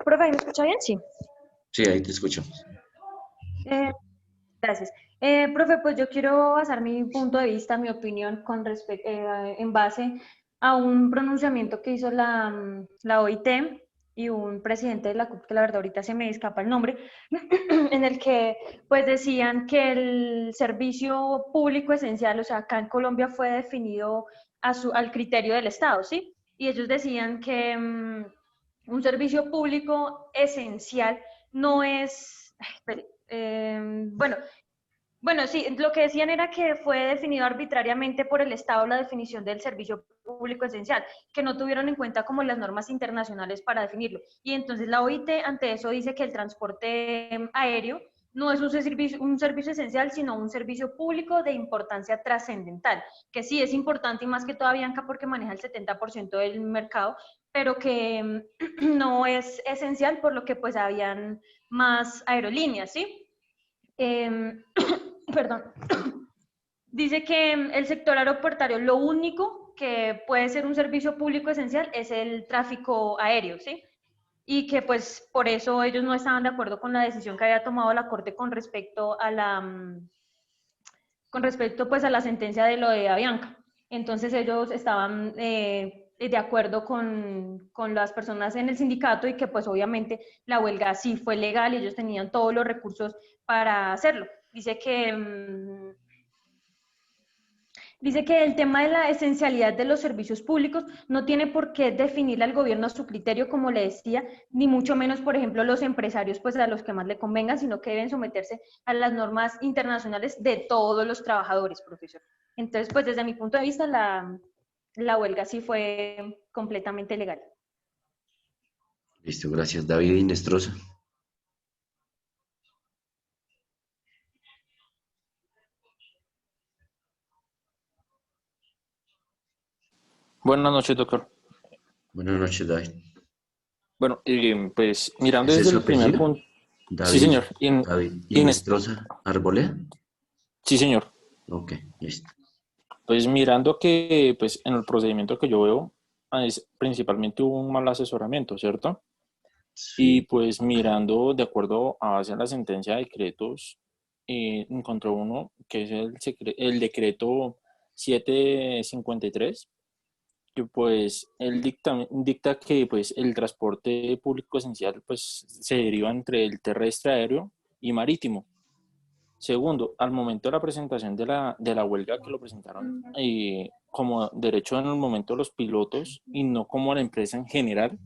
Profe, ¿me escucha bien? Sí. Sí, ahí te escuchamos. Gracias. Profe, pues yo quiero basar mi punto de vista, mi opinión en base a un pronunciamiento que hizo la OIT y un presidente de la CUT, que la verdad ahorita se me escapa el nombre, en el que pues decían que el servicio público esencial, o sea, acá en Colombia fue definido al criterio del Estado, ¿sí? Y ellos decían que un servicio público esencial no es, bueno, Bueno, sí, lo que decían era que fue definido arbitrariamente por el Estado la definición del servicio público esencial, que no tuvieron en cuenta como las normas internacionales para definirlo. Y entonces la OIT ante eso dice que el transporte aéreo no es un servicio esencial, sino un servicio público de importancia trascendental, que sí es importante y más que toda Bianca porque maneja el 70% del mercado, pero que no es esencial por lo que pues habían más aerolíneas, ¿sí? Perdón. Dice que el sector aeroportuario, lo único que puede ser un servicio público esencial es el tráfico aéreo, ¿sí? Y que pues por eso ellos no estaban de acuerdo con la decisión que había tomado la Corte con respecto a pues a la sentencia de lo de Avianca. Entonces ellos estaban de acuerdo con las personas en el sindicato y que pues obviamente la huelga sí fue legal y ellos tenían todos los recursos para hacerlo. Dice que el tema de la esencialidad de los servicios públicos no tiene por qué definir al gobierno a su criterio, como le decía, ni mucho menos, por ejemplo, los empresarios, pues a los que más le convenga, sino que deben someterse a las normas internacionales de todos los trabajadores, profesor. Entonces, pues desde mi punto de vista, la huelga sí fue completamente legal. Listo, gracias. David Inestrosa. Buenas noches, doctor. Buenas noches, David. Bueno, pues mirando ¿Ese es desde su el primer apellido? punto. David, Sí, señor. David Inestrosa Arboleda. Sí, señor. Ok, listo. Pues mirando que pues en el procedimiento que yo veo es principalmente un mal asesoramiento, ¿cierto? Sí. Y pues mirando de acuerdo a base a la sentencia de decretos, encontró uno que es el decreto 753, que pues él dicta que pues el transporte público esencial pues se deriva entre el terrestre, aéreo y marítimo. Segundo, al momento de la presentación de la huelga, que lo presentaron como derecho en el momento de los pilotos y no como la empresa en general,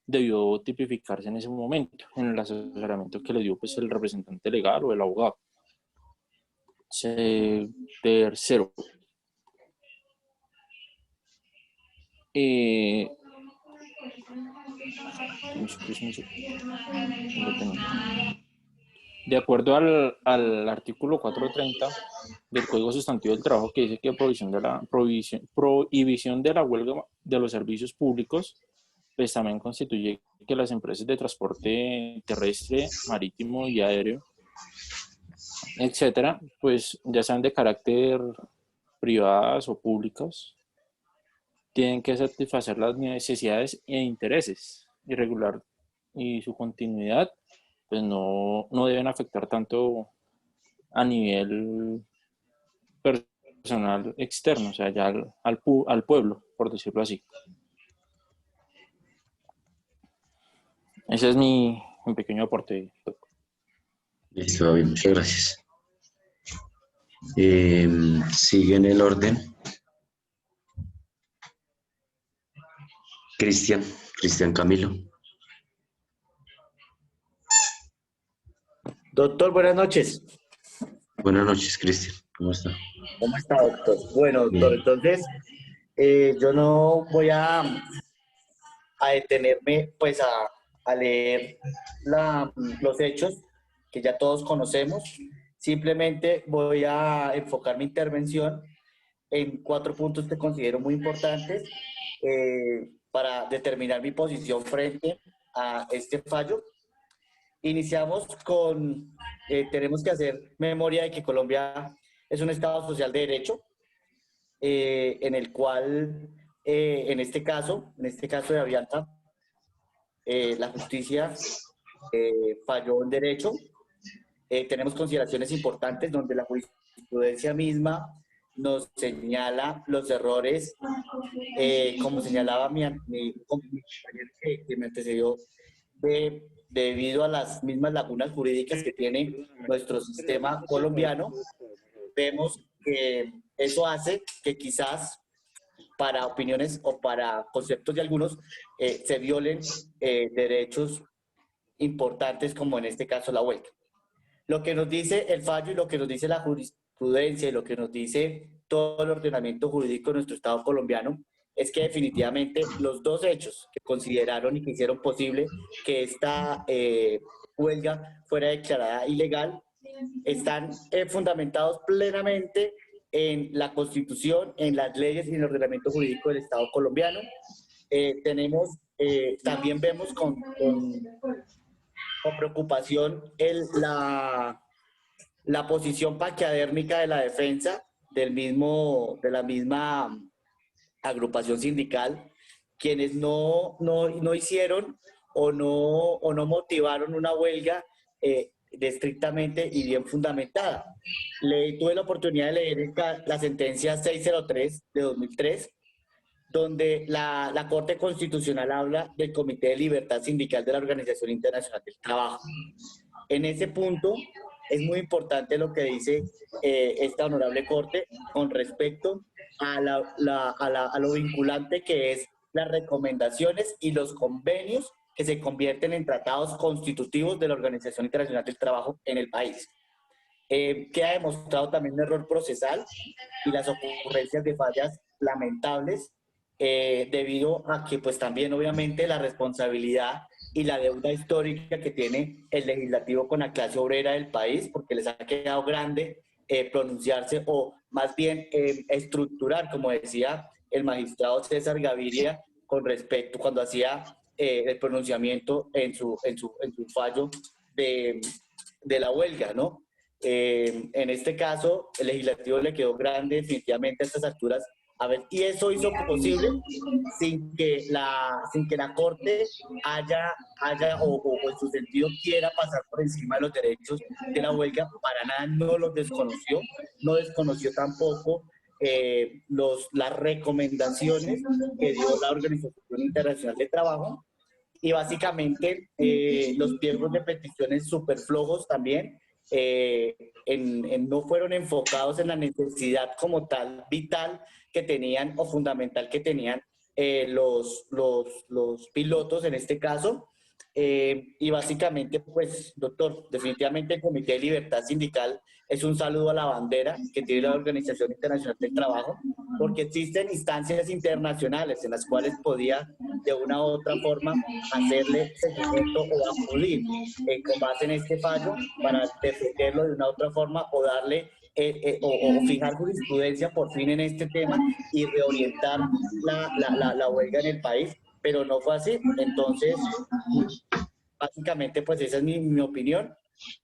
debió tipificarse en ese momento, en el asesoramiento que le dio pues el representante legal o el abogado. Tercero, de acuerdo al artículo 430 del Código Sustantivo del Trabajo, que dice que prohibición de la huelga de los servicios públicos, pues también constituye que las empresas de transporte terrestre, marítimo y aéreo, etcétera, pues ya sean de carácter privadas o públicas, tienen que satisfacer las necesidades e intereses irregular y su continuidad pues no deben afectar tanto a nivel personal externo, o sea, ya al pueblo, por decirlo así. Ese es mi pequeño aporte, doctor. Listo, David, muchas gracias. Sigue en el orden. Cristian Camilo. Doctor, buenas noches. Buenas noches, Cristian. ¿Cómo está? ¿Cómo está, doctor? Bueno, doctor, entonces yo no voy a detenerme pues a leer los hechos que ya todos conocemos. Simplemente voy a enfocar mi intervención en 4 puntos que considero muy importantes para determinar mi posición frente a este fallo. Iniciamos con, tenemos que hacer memoria de que Colombia es un Estado social de derecho, en el cual, en este caso de Avianca, la justicia falló en derecho. Tenemos consideraciones importantes donde la jurisprudencia misma nos señala los errores, como señalaba mi compañero que me antecedió, debido a las mismas lagunas jurídicas que tiene nuestro sistema colombiano. Vemos que eso hace que quizás para opiniones o para conceptos de algunos se violen derechos importantes, como en este caso la huelga. Lo que nos dice el fallo y lo que nos dice la jurisprudencia y lo que nos dice todo el ordenamiento jurídico de nuestro Estado colombiano es que definitivamente los dos hechos que consideraron y que hicieron posible que esta huelga fuera declarada ilegal están fundamentados plenamente en la Constitución, en las leyes y en el ordenamiento jurídico del Estado colombiano. También vemos con preocupación la posición paquiadérmica de la defensa de la misma agrupación sindical, quienes no hicieron o no motivaron una huelga estrictamente y bien fundamentada. Tuve la oportunidad de leer la sentencia 603 de 2003, donde la Corte Constitucional habla del Comité de Libertad Sindical de la Organización Internacional del Trabajo. En ese punto es muy importante lo que dice esta honorable Corte con respecto a lo vinculante que es las recomendaciones y los convenios que se convierten en tratados constitutivos de la Organización Internacional del Trabajo en el país. Queda demostrado también un error procesal y las ocurrencias de fallas lamentables debido a que pues también obviamente la responsabilidad y la deuda histórica que tiene el legislativo con la clase obrera del país, porque les ha quedado grande pronunciarse o más bien estructurar, como decía el magistrado César Gaviria, con respecto cuando hacía el pronunciamiento en su fallo de la huelga, ¿no? En este caso, el legislativo le quedó grande definitivamente a estas alturas. A ver, y eso hizo posible sin que la Corte haya o en su sentido quiera pasar por encima de los derechos de la huelga. Para nada no los desconoció, no desconoció tampoco las recomendaciones que dio la Organización Internacional de Trabajo, y básicamente los pliegos de peticiones súper flojos también no fueron enfocados en la necesidad como tal vital que tenían o fundamental que tenían los pilotos en este caso. Y básicamente, pues, doctor, definitivamente el Comité de Libertad Sindical es un saludo a la bandera que tiene la Organización Internacional del Trabajo, porque existen instancias internacionales en las cuales podía de una u otra forma hacerle seguimiento o acudir con base en este fallo para defenderlo de una u otra forma o darle o fijar jurisprudencia por fin en este tema y reorientar la huelga en el país, pero no fue así. Entonces, básicamente, pues esa es mi opinión.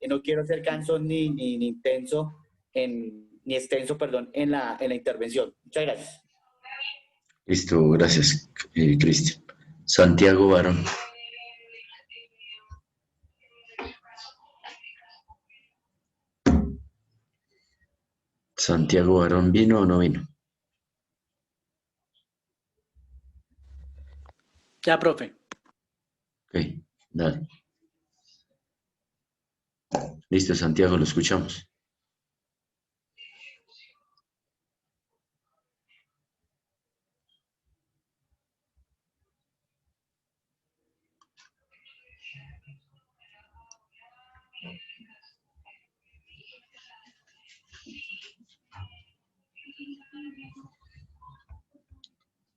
No quiero ser cansón ni extenso en la intervención. Muchas gracias. Listo, gracias, Cristian. Santiago Barón. Santiago Barón, ¿vino o no vino? Ya, profe. Ok, dale. Listo, Santiago, lo escuchamos.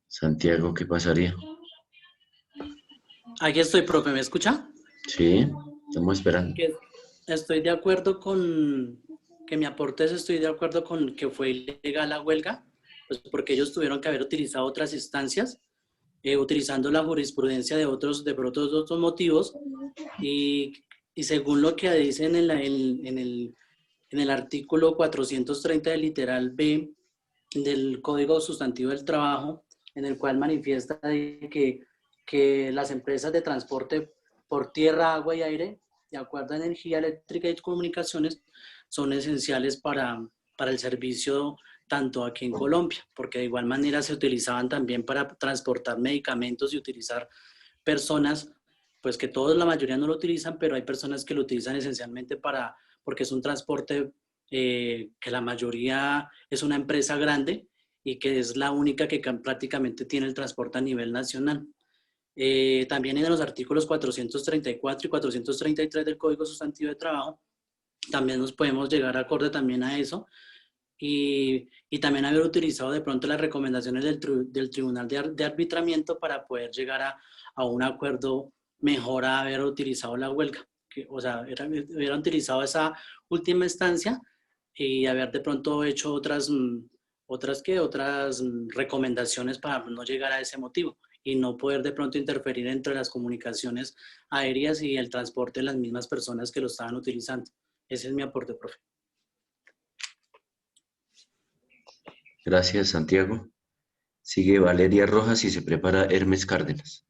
Santiago, ¿qué pasaría? Aquí estoy, profe, ¿me escucha? Sí, estamos esperando. Estoy de acuerdo con que mi aporte es, estoy de acuerdo con que fue ilegal la huelga, pues porque ellos tuvieron que haber utilizado otras instancias, utilizando la jurisprudencia de otros motivos, y según lo que dicen en el artículo 430 del literal B del Código Sustantivo del Trabajo, en el cual manifiesta que las empresas de transporte por tierra, agua y aire, de acuerdo a energía eléctrica y comunicaciones, son esenciales para el servicio tanto aquí en Colombia, porque de igual manera se utilizaban también para transportar medicamentos y utilizar personas, pues que todos, la mayoría no lo utilizan, pero hay personas que lo utilizan esencialmente porque es un transporte que la mayoría es una empresa grande y que es la única que prácticamente tiene el transporte a nivel nacional. También en los artículos 434 y 433 del Código Sustantivo de Trabajo también nos podemos llegar acorde también a eso. Y también haber utilizado de pronto las recomendaciones del Tribunal de Arbitramiento para poder llegar a un acuerdo mejor a haber utilizado la huelga. O sea, hubieran utilizado esa última instancia y haber de pronto hecho otras recomendaciones para no llegar a ese motivo y no poder de pronto interferir entre las comunicaciones aéreas y el transporte de las mismas personas que lo estaban utilizando. Ese es mi aporte, profe. Gracias, Santiago. Sigue Valeria Rojas y se prepara Hermes Cárdenas.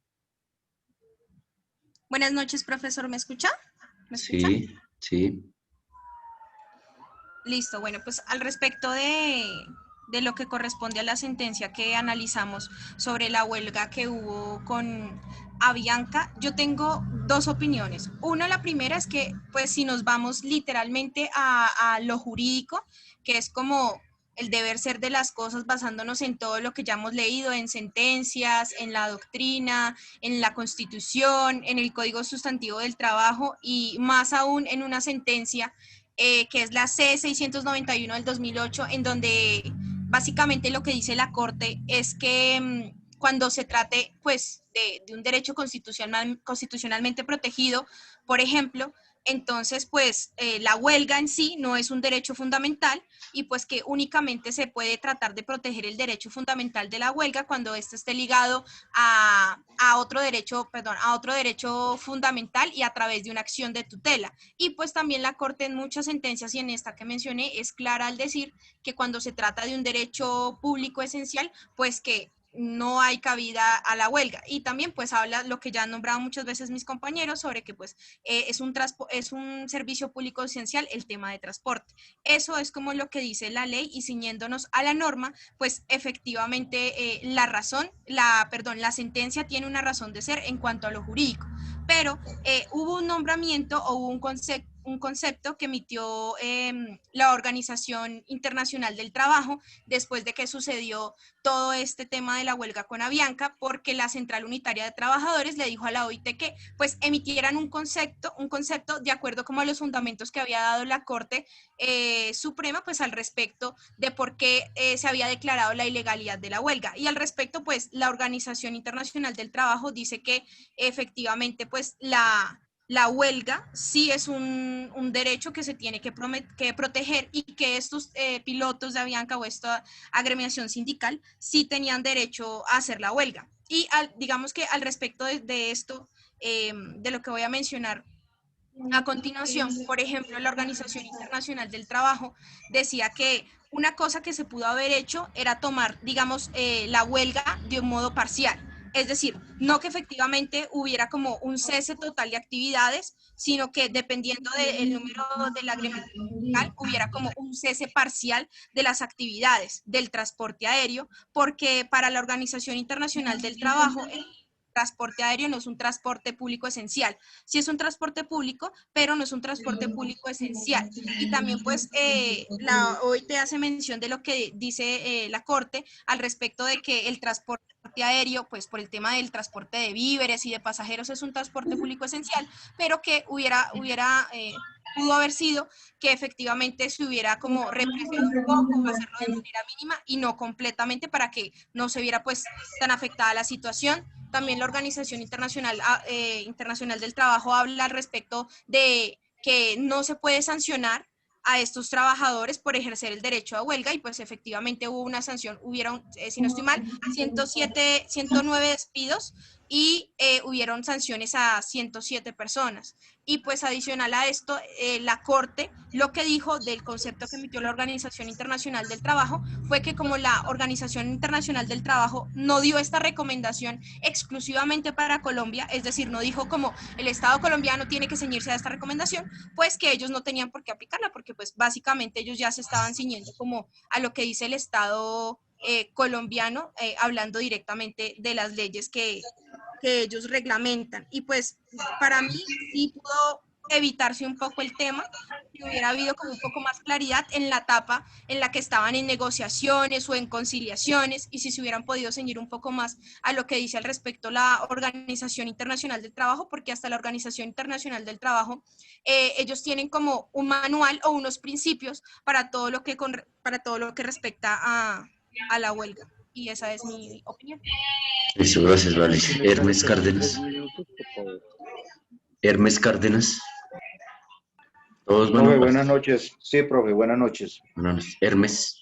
Buenas noches, profesor. ¿Me escucha? ¿Me escucha? Sí, sí. Listo. Bueno, pues al respecto de lo que corresponde a la sentencia que analizamos sobre la huelga que hubo con Avianca, yo tengo dos opiniones. Una, la primera es que, pues, si nos vamos literalmente a lo jurídico, que es como el deber ser de las cosas basándonos en todo lo que ya hemos leído, en sentencias, en la doctrina, en la Constitución, en el Código Sustantivo del Trabajo y más aún en una sentencia que es la C-691 del 2008, en donde básicamente lo que dice la Corte es que cuando se trate pues de un derecho constitucionalmente protegido, por ejemplo, entonces pues la huelga en sí no es un derecho fundamental y pues que únicamente se puede tratar de proteger el derecho fundamental de la huelga cuando éste esté ligado a otro derecho fundamental y a través de una acción de tutela. Y pues también la Corte en muchas sentencias y en esta que mencioné es clara al decir que cuando se trata de un derecho público esencial, pues que no hay cabida a la huelga. Y también pues habla lo que ya han nombrado muchas veces mis compañeros sobre que pues es un servicio público esencial el tema de transporte. Eso es como lo que dice la ley y ciñéndonos a la norma, pues efectivamente la sentencia tiene una razón de ser en cuanto a lo jurídico, pero hubo un nombramiento o hubo un concepto que emitió la Organización Internacional del Trabajo después de que sucedió todo este tema de la huelga con Avianca, porque la Central Unitaria de Trabajadores le dijo a la OIT que pues emitieran un concepto de acuerdo como a los fundamentos que había dado la Corte Suprema pues al respecto de por qué se había declarado la ilegalidad de la huelga. Y al respecto pues la Organización Internacional del Trabajo dice que efectivamente pues la huelga sí es un derecho que se tiene que proteger y que estos pilotos de Avianca o esta agremiación sindical sí tenían derecho a hacer la huelga. Y digamos que al respecto de esto, de lo que voy a mencionar a continuación, por ejemplo, la Organización Internacional del Trabajo decía que una cosa que se pudo haber hecho era tomar, digamos, la huelga de un modo parcial. Es decir, no que efectivamente hubiera como un cese total de actividades, sino que dependiendo del número de la agremiación sindical, hubiera como un cese parcial de las actividades del transporte aéreo, porque para la Organización Internacional del Trabajo, el transporte aéreo no es un transporte público esencial. Sí es un transporte público, pero no es un transporte público esencial. Y también pues la OIT hace mención de lo que dice la Corte al respecto de que el transporte aéreo, pues por el tema del transporte de víveres y de pasajeros es un transporte público esencial, pero que pudo haber sido que efectivamente se hubiera como represado un poco, hacerlo de manera mínima y no completamente para que no se viera pues tan afectada la situación. También la Organización Internacional del Trabajo habla al respecto de que no se puede sancionar a estos trabajadores por ejercer el derecho a huelga y pues efectivamente hubo una sanción, hubieron, si no estoy mal, 109 despidos y hubieron sanciones a 107 personas. Y pues adicional a esto, la Corte lo que dijo del concepto que emitió la Organización Internacional del Trabajo fue que como la Organización Internacional del Trabajo no dio esta recomendación exclusivamente para Colombia, es decir, no dijo como el Estado colombiano tiene que ceñirse a esta recomendación, pues que ellos no tenían por qué aplicarla, porque pues básicamente ellos ya se estaban ciñendo como a lo que dice el Estado colombiano, hablando directamente de las leyes que ellos reglamentan. Y pues para mí sí pudo evitarse un poco el tema, y hubiera habido como un poco más claridad en la etapa en la que estaban en negociaciones o en conciliaciones, y si se hubieran podido ceñir un poco más a lo que dice al respecto la Organización Internacional del Trabajo, porque hasta la Organización Internacional del Trabajo, ellos tienen como un manual o unos principios para todo lo que respecta a la huelga, y esa es mi opinión. Listo, gracias, vale. Hermes Cárdenas. Hermes Cárdenas. Todos Profe, buenas noches. Sí, profe, buenas noches. Buenas noches. Hermes.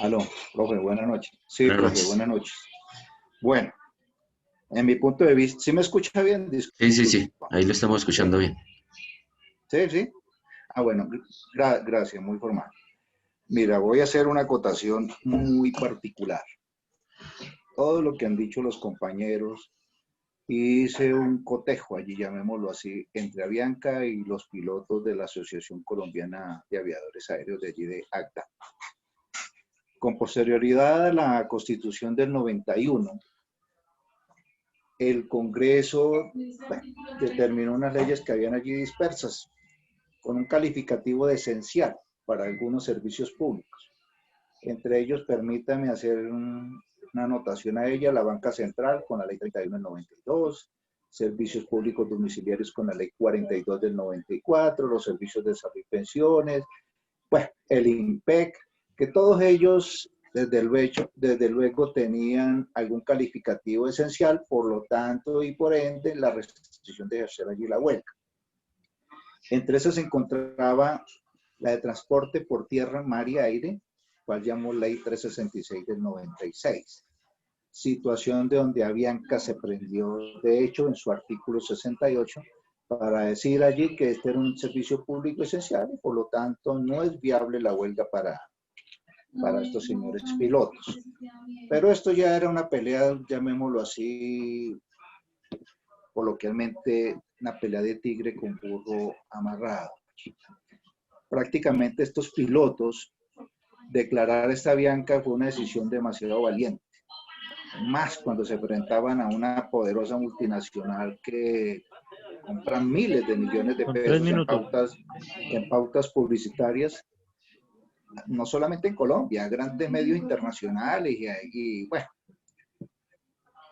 Aló, profe, buenas noches. Sí, Buenas profe, noches. buenas noches. Bueno, en mi punto de vista, ¿sí me escucha bien? Sí, ahí lo estamos escuchando bien. Sí. Ah, bueno, gracias, muy formal. Mira, voy a hacer una acotación muy particular. Todo lo que han dicho los compañeros, hice un cotejo allí, llamémoslo así, entre Avianca y los pilotos de la Asociación Colombiana de Aviadores Aéreos de allí de ACTA. Con posterioridad a la Constitución del 91, el Congreso determinó unas leyes que habían allí dispersas, con un calificativo de esencial para algunos servicios públicos. Entre ellos, permítame hacer una anotación a ella: la banca central con la ley 31 del 92, servicios públicos domiciliarios con la ley 42 del 94, los servicios de salud y pensiones, bueno, el IMPEC, que todos ellos desde luego tenían algún calificativo esencial, por lo tanto y por ende la restricción de ejercer allí la huelga. Entre esas se encontraba la de transporte por tierra, mar y aire, cual llamó Ley 366 del 96. Situación de donde Avianca se prendió, de hecho, en su artículo 68, para decir allí que este era un servicio público esencial y por lo tanto no es viable la huelga para estos señores pilotos. Pero esto ya era una pelea, llamémoslo así, coloquialmente, una pelea de tigre con burro amarrado. Prácticamente estos pilotos, declarar esta Avianca fue una decisión demasiado valiente, más cuando se enfrentaban a una poderosa multinacional que compran miles de millones de pesos en pautas publicitarias, no solamente en Colombia, grandes medios internacionales y bueno.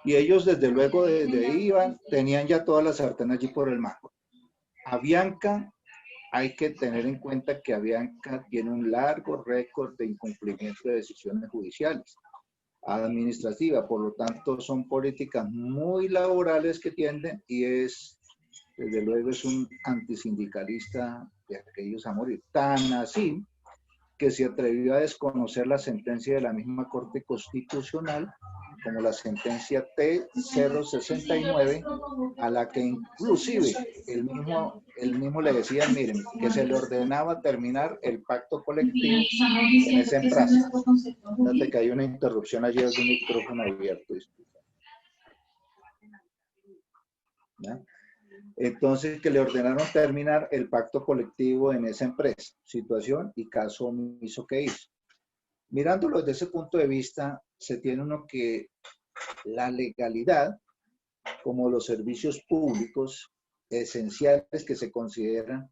Y ellos desde luego desde ahí iban, tenían ya todas las sartenes allí por el mango. Avianca, hay que tener en cuenta que Avianca tiene un largo récord de incumplimiento de decisiones judiciales, administrativas, por lo tanto son políticas muy laborales que tienden y desde luego es un antisindicalista de aquellos a morir. Tan así que se atrevió a desconocer la sentencia de la misma Corte Constitucional, como la sentencia T069, a la que inclusive el mismo le decía, miren, que se le ordenaba terminar el pacto colectivo en esa empresa. Fíjate que hay una interrupción allí de un micrófono abierto. ¿Ya? Entonces, que le ordenaron terminar el pacto colectivo en esa empresa. Situación y caso omiso que hizo. Mirándolo desde ese punto de vista, se tiene uno que la legalidad, como los servicios públicos esenciales que se consideran,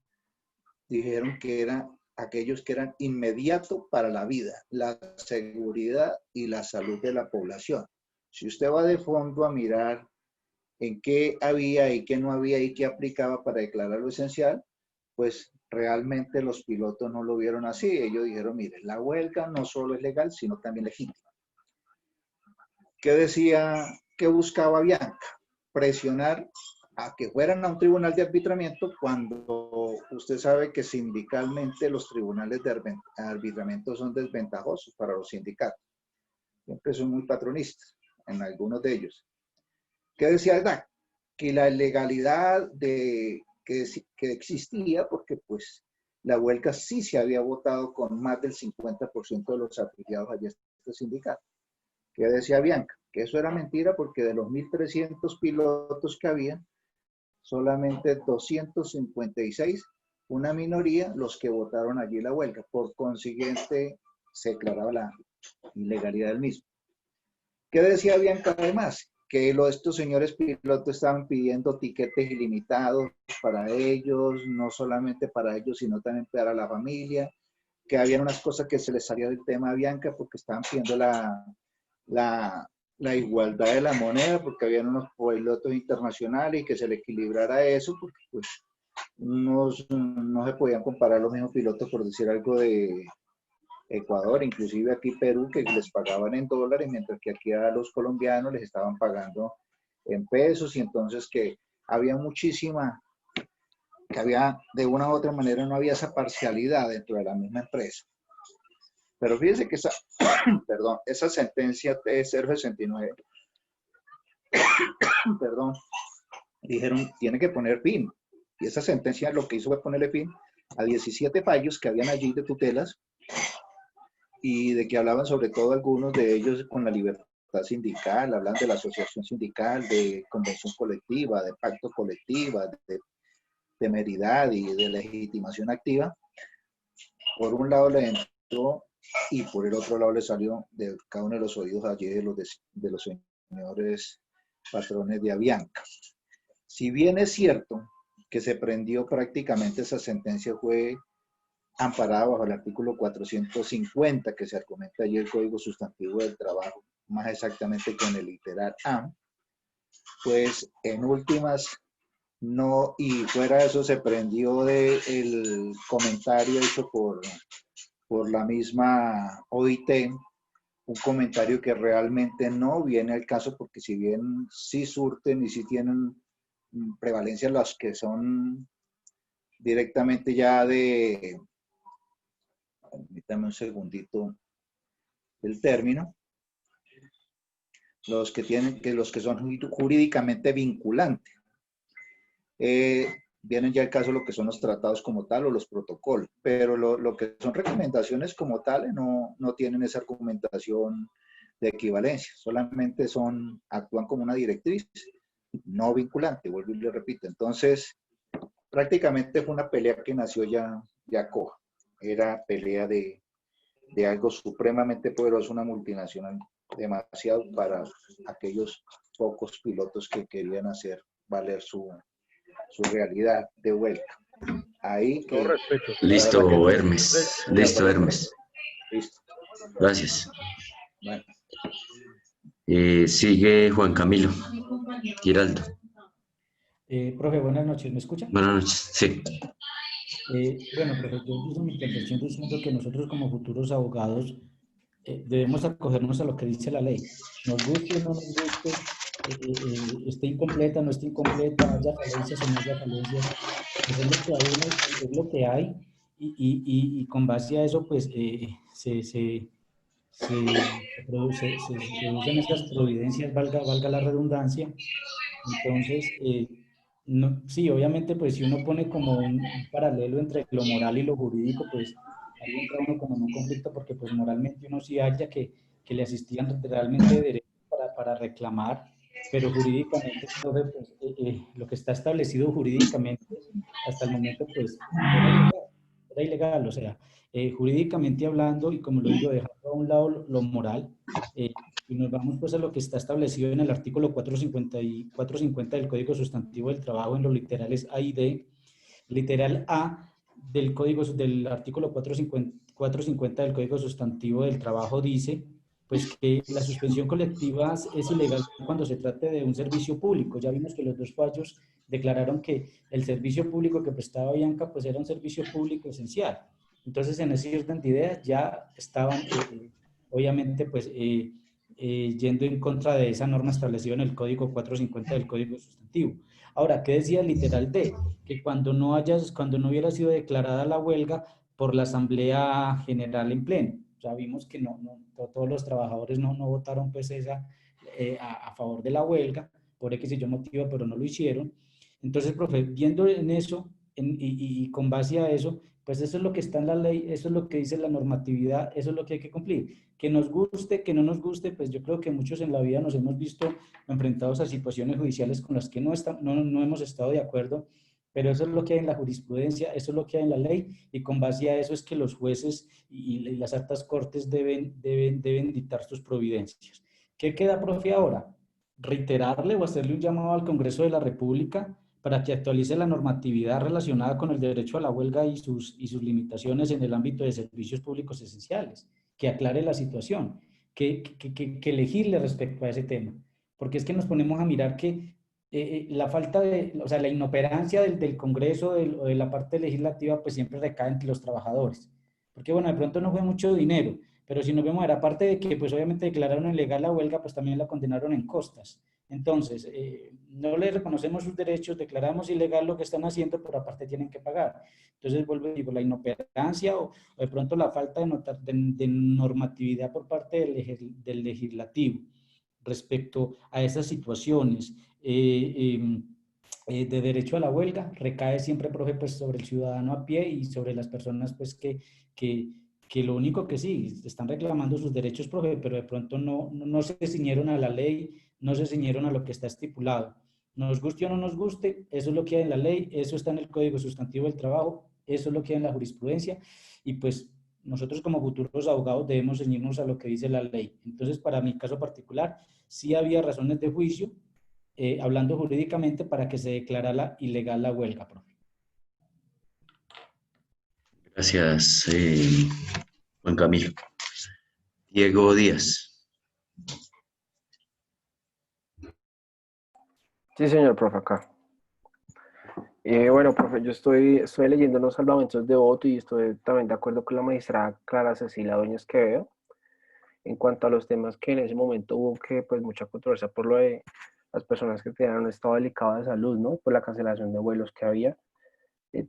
dijeron que eran aquellos que eran inmediatos para la vida, la seguridad y la salud de la población. Si usted va de fondo a mirar en qué había y qué no había y qué aplicaba para declarar lo esencial, pues realmente los pilotos no lo vieron así. Ellos dijeron, mire, la huelga no solo es legal, sino también legítima. ¿Qué decía, qué buscaba Avianca? Presionar a que fueran a un tribunal de arbitramiento cuando usted sabe que sindicalmente los tribunales de arbitramiento son desventajosos para los sindicatos. Siempre son muy patronistas en algunos de ellos. ¿Qué decía ACTA? Que la ilegalidad que existía, porque pues la huelga sí se había votado con más del 50% de los afiliados a este sindicato. ¿Qué decía Avianca? Que eso era mentira porque de los 1.300 pilotos que había, solamente 256, una minoría, los que votaron allí la huelga. Por consiguiente, se declaraba la ilegalidad del mismo. ¿Qué decía Avianca además? que estos señores pilotos estaban pidiendo tiquetes ilimitados para ellos, no solamente para ellos, sino también para la familia, que habían unas cosas que se les salía del tema a Avianca porque estaban pidiendo la igualdad de la moneda, porque habían unos pilotos internacionales y que se le equilibrara eso, porque pues no se podían comparar los mismos pilotos, por decir algo, de Ecuador, inclusive aquí Perú, que les pagaban en dólares, mientras que aquí a los colombianos les estaban pagando en pesos, y entonces que había de una u otra manera no había esa parcialidad dentro de la misma empresa. Pero fíjense que perdón, esa sentencia T069, perdón, dijeron, tiene que poner fin. Y esa sentencia lo que hizo fue ponerle fin a 17 fallos que habían allí de tutelas y de que hablaban sobre todo algunos de ellos con la libertad sindical, hablan de la asociación sindical, de convención colectiva, de pacto colectiva, de temeridad y de legitimación activa. Por un lado le entró y por el otro lado le salió de cada uno de los oídos allí de los señores patrones de Avianca. Si bien es cierto que se prendió prácticamente esa sentencia, fue amparada bajo el artículo 450 que se argumenta allí el Código Sustantivo del Trabajo, más exactamente con el literal A, pues en últimas no, y fuera de eso se prendió del comentario hecho por la misma OIT, un comentario que realmente no viene al caso, porque si bien sí surten y sí tienen prevalencia los que son directamente ya de, permítame un segundito el término, los que son jurídicamente vinculantes. Vienen ya el caso lo que son los tratados como tal o los protocolos, pero lo que son recomendaciones como tales no tienen esa argumentación de equivalencia, solamente actúan como una directriz no vinculante, vuelvo y le repito. Entonces, prácticamente fue una pelea que nació ya coja, era pelea de algo supremamente poderoso, una multinacional demasiado para aquellos pocos pilotos que querían hacer valer su realidad de vuelta. Ahí que, listo, Hermes. Listo, Hermes. Listo. Gracias. Bueno. Sigue Juan Camilo Giraldo. Profe, buenas noches. ¿Me escucha? Buenas noches, sí. Bueno, profe, yo empiezo mi intervención diciendo que nosotros como futuros abogados debemos acogernos a lo que dice la ley. Nos guste o no nos guste, esté incompleta, no esté incompleta, haya falencias o no haya falencias, pues es lo que hay, es lo que hay, y con base a eso, pues se producen estas providencias, valga la redundancia. Entonces, no, sí, obviamente, pues si uno pone como un paralelo entre lo moral y lo jurídico, pues ahí entra uno como en un conflicto, porque pues moralmente uno sí haya que le asistían realmente derechos para reclamar, pero jurídicamente, entonces, pues, lo que está establecido jurídicamente hasta el momento, pues era ilegal, o sea, jurídicamente hablando, y como lo digo, dejando a un lado lo moral, y nos vamos pues a lo que está establecido en el artículo 450 del Código Sustantivo del Trabajo en los literales A y D. Literal A del artículo 450 del Código Sustantivo del Trabajo dice pues que la suspensión colectiva es ilegal cuando se trate de un servicio público. Ya vimos que los dos fallos declararon que el servicio público que prestaba Avianca pues era un servicio público esencial. Entonces en ese orden de ideas ya estaban obviamente pues yendo en contra de esa norma establecida en el Código 450 del Código Sustantivo. Ahora, ¿qué decía el literal D? Que cuando no hubiera sido declarada la huelga por la Asamblea General en pleno. Ya vimos que todos los trabajadores no votaron pues a favor de la huelga, por X y Y motivo, pero no lo hicieron. Entonces, profe, viendo en eso y con base a eso, pues eso es lo que está en la ley, eso es lo que dice la normatividad, eso es lo que hay que cumplir. Que nos guste, que no nos guste, pues yo creo que muchos en la vida nos hemos visto enfrentados a situaciones judiciales con las que no hemos estado de acuerdo, pero eso es lo que hay en la jurisprudencia, eso es lo que hay en la ley, y con base a eso es que los jueces y las altas cortes deben dictar sus providencias. ¿Qué queda, profe, ahora? reiterarle o hacerle un llamado al Congreso de la República para que actualice la normatividad relacionada con el derecho a la huelga y sus limitaciones en el ámbito de servicios públicos esenciales, que aclare la situación, que legisle respecto a ese tema. Porque es que nos ponemos a mirar que la falta de, o sea, la inoperancia del Congreso o de la parte legislativa, pues siempre recae entre los trabajadores. Porque bueno, de pronto no fue mucho dinero, pero si nos vemos, era parte de que pues obviamente declararon ilegal la huelga, pues también la condenaron en costas. Entonces, no le reconocemos sus derechos, declaramos ilegal lo que están haciendo, pero aparte tienen que pagar. Entonces, vuelvo a decir, la inoperancia o de pronto la falta de normatividad por parte del legislativo respecto a esas situaciones de derecho a la huelga, recae siempre, profe, pues sobre el ciudadano a pie y sobre las personas pues que lo único que sí, están reclamando sus derechos, profe, pero de pronto no se ciñeron a la ley, no se ciñeron a lo que está estipulado. Nos guste o no nos guste, eso es lo que hay en la ley, eso está en el Código Sustantivo del Trabajo, eso es lo que hay en la jurisprudencia, y pues nosotros como futuros abogados debemos ceñirnos a lo que dice la ley. Entonces, para mi caso particular, sí había razones de juicio, hablando jurídicamente, para que se declarara ilegal la huelga, profe. Gracias, Juan Camilo. Diego Díaz. Sí, señor profe, acá. Bueno, profe, yo estoy leyendo los salvamentos de voto y estoy también de acuerdo con la magistrada Clara Cecilia Doñez Quevedo en cuanto a los temas que en ese momento hubo pues mucha controversia por lo de las personas que tenían un estado delicado de salud, ¿no? Por la cancelación de vuelos que había.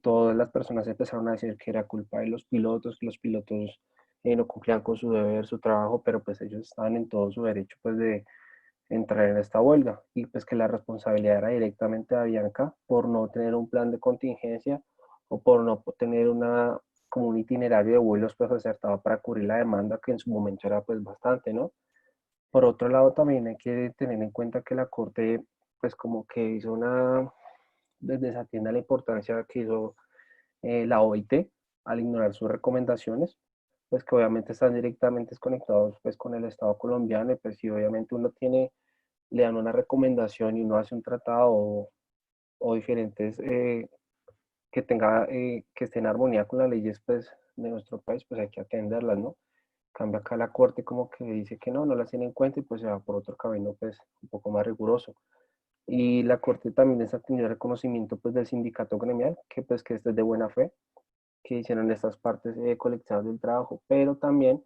Todas las personas empezaron a decir que era culpa de los pilotos, que los pilotos no cumplían con su deber, su trabajo, pero pues ellos estaban en todo su derecho pues de entrar en esta huelga y pues que la responsabilidad era directamente de Avianca por no tener un plan de contingencia o por no tener como un itinerario de vuelos pues acertado para cubrir la demanda que en su momento era pues bastante, ¿no? Por otro lado también hay que tener en cuenta que la Corte pues como que hizo desatiende la importancia que hizo la OIT al ignorar sus recomendaciones, pues que obviamente están directamente desconectados pues con el Estado colombiano, y pues si obviamente le dan una recomendación y uno hace un tratado o diferentes que esté en armonía con las leyes pues de nuestro país, pues hay que atenderlas, ¿no? Cambia acá la Corte como que dice que no las tiene en cuenta y pues se va por otro camino pues un poco más riguroso. Y la Corte también desatendió el reconocimiento pues del sindicato gremial, que pues que este es de buena fe, que hicieron estas partes colectivas del trabajo, pero también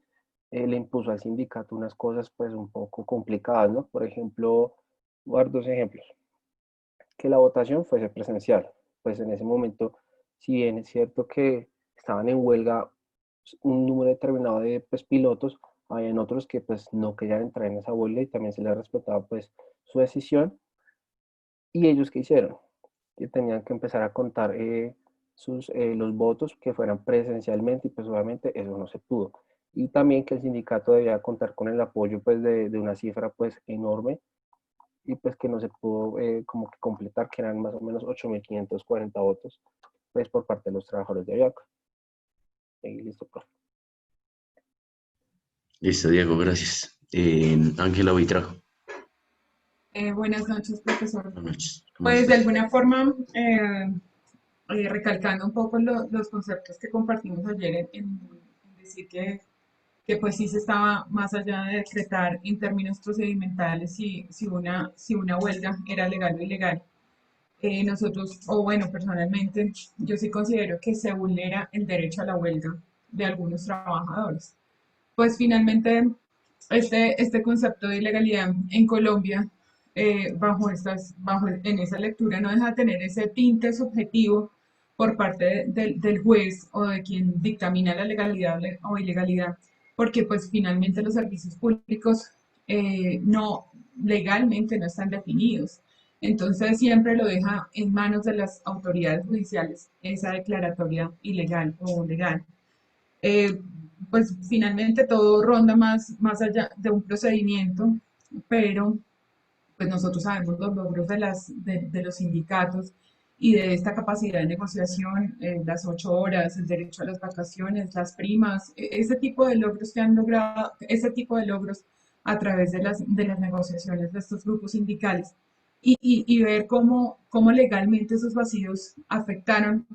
le impuso al sindicato unas cosas pues un poco complicadas, ¿no? Por ejemplo, voy a dar dos ejemplos. Que la votación fuese presencial. Pues en ese momento, si bien es cierto que estaban en huelga un número determinado de pues, pilotos, habían otros que pues no querían entrar en esa huelga y también se les respetaba pues su decisión. ¿Y ellos qué hicieron? Que tenían que empezar a contar los votos que fueran presencialmente y pues obviamente eso no se pudo. Y también que el sindicato debía contar con el apoyo pues de una cifra pues enorme y pues que no se pudo como que completar, que eran más o menos 8.540 votos pues por parte de los trabajadores de Avianca. Y listo, profe. Listo, Diego, gracias. Ángela Buitrago. Buenas noches, profesor. Buenas noches. Pues de alguna forma, recalcando un poco los conceptos que compartimos ayer en decir que pues sí se estaba más allá de decretar en términos procedimentales si una huelga era legal o ilegal. Nosotros, o bueno, personalmente, yo sí considero que se vulnera el derecho a la huelga de algunos trabajadores. Pues finalmente, este concepto de ilegalidad en Colombia, en esa lectura, no deja de tener ese tinte subjetivo por parte del juez o de quien dictamina la legalidad o ilegalidad, porque pues finalmente los servicios públicos legalmente no están definidos. Entonces siempre lo deja en manos de las autoridades judiciales esa declaratoria ilegal o legal. Pues finalmente todo ronda más allá de un procedimiento, pero pues nosotros sabemos los logros de los sindicatos y de esta capacidad de negociación, las 8 horas, el derecho a las vacaciones, las primas, ese tipo de logros que han logrado, ese tipo de logros a través de las negociaciones de estos grupos sindicales y ver cómo legalmente esos vacíos afectaron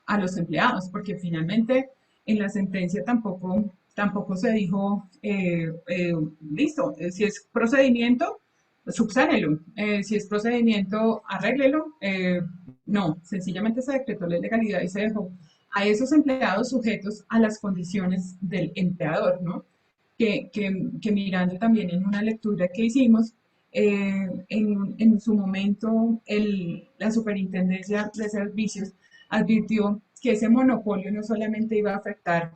a los empleados, porque finalmente en la sentencia tampoco se dijo, listo, si es procedimiento, subsánelo, si es procedimiento, arréglelo, no, sencillamente se decretó la ilegalidad y se dejó a esos empleados sujetos a las condiciones del empleador, ¿no? Que mirando también en una lectura que hicimos, en su momento la Superintendencia de Servicios advirtió que ese monopolio no solamente iba a afectar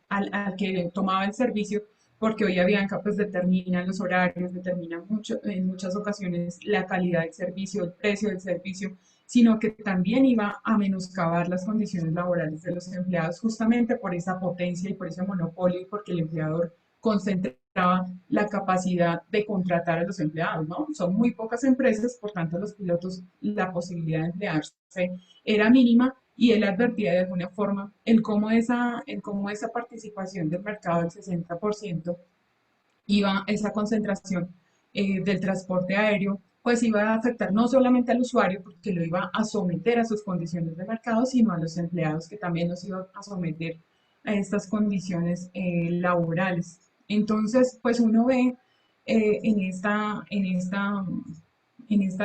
al que tomaba el servicio, porque hoy Avianca pues determina los horarios, determina en muchas ocasiones la calidad del servicio, el precio del servicio, sino que también iba a menoscabar las condiciones laborales de los empleados justamente por esa potencia y por ese monopolio y porque el empleador concentraba la capacidad de contratar a los empleados, ¿no? Son muy pocas empresas, por tanto los pilotos, la posibilidad de emplearse era mínima y él advertía de alguna forma el cómo esa participación del mercado del 60% iba, esa concentración del transporte aéreo, pues iba a afectar no solamente al usuario, porque lo iba a someter a sus condiciones de mercado, sino a los empleados que también los iba a someter a estas condiciones laborales. Entonces, pues uno ve en esta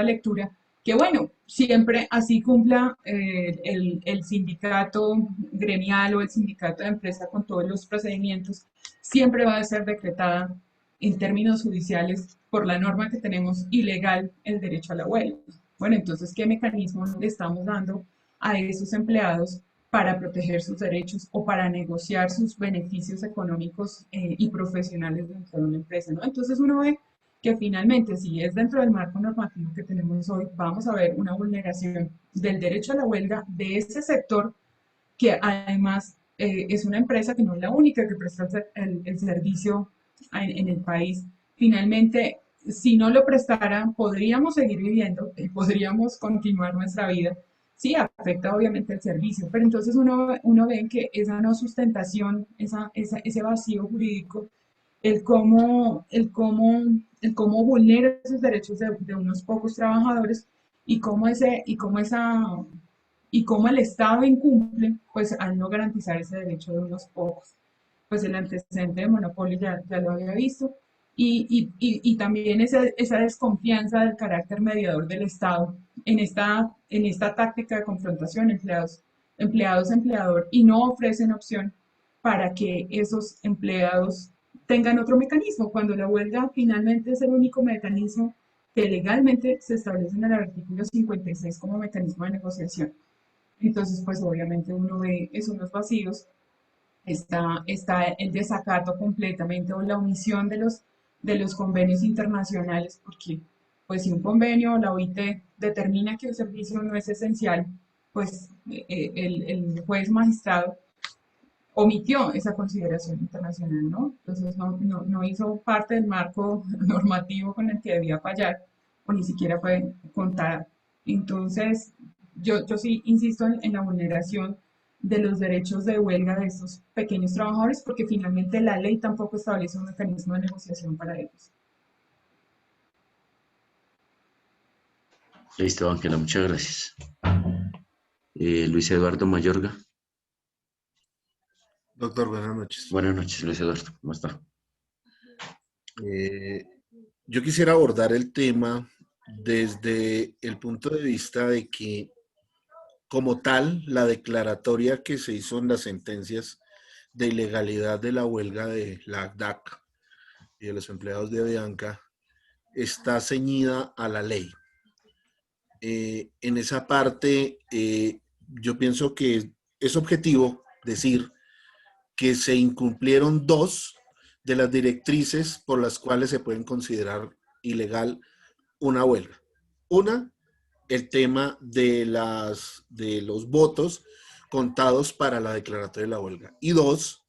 lectura que bueno, siempre así cumpla el sindicato gremial o el sindicato de empresa con todos los procedimientos, siempre va a ser decretada en términos judiciales por la norma que tenemos ilegal el derecho a la huelga. Bueno, entonces, ¿qué mecanismo le estamos dando a esos empleados para proteger sus derechos o para negociar sus beneficios económicos y profesionales dentro de una empresa, ¿no? Entonces uno ve que finalmente, si es dentro del marco normativo que tenemos hoy, vamos a ver una vulneración del derecho a la huelga de ese sector, que además es una empresa que no es la única que presta el servicio en el país. Finalmente, si no lo prestara, podríamos seguir viviendo y podríamos continuar nuestra vida. Sí, afecta obviamente el servicio, pero entonces uno ve que esa no sustentación, ese vacío jurídico, el cómo vulnera esos derechos de unos pocos trabajadores y cómo el Estado incumple, pues al no garantizar ese derecho de unos pocos. Pues el antecedente de monopolio ya lo había visto, y también esa desconfianza del carácter mediador del Estado en esta táctica de confrontación empleador, y no ofrecen opción para que esos empleados tengan otro mecanismo, cuando la huelga finalmente es el único mecanismo que legalmente se establece en el artículo 56 como mecanismo de negociación. Entonces, pues obviamente uno ve unos vacíos, está el desacato completamente o la omisión de los convenios internacionales, porque pues si un convenio o la OIT determina que un servicio no es esencial, pues el juez magistrado omitió esa consideración internacional, ¿no? Entonces no hizo parte del marco normativo con el que debía fallar, o ni siquiera fue contada. Entonces, yo sí insisto en la vulneración de los derechos de huelga de estos pequeños trabajadores, porque finalmente la ley tampoco establece un mecanismo de negociación para ellos. Listo, Ángela, muchas gracias. Luis Eduardo Mayorga. Doctor, buenas noches. Buenas noches, Luis Eduardo, ¿cómo está? Yo quisiera abordar el tema desde el punto de vista de que, como tal, la declaratoria que se hizo en las sentencias de ilegalidad de la huelga de la ACDAC y de los empleados de Avianca está ceñida a la ley. En esa parte, yo pienso que es objetivo decir que se incumplieron dos de las directrices por las cuales se pueden considerar ilegal una huelga. Una, el tema de los votos contados para la declaratoria de la huelga. Y dos,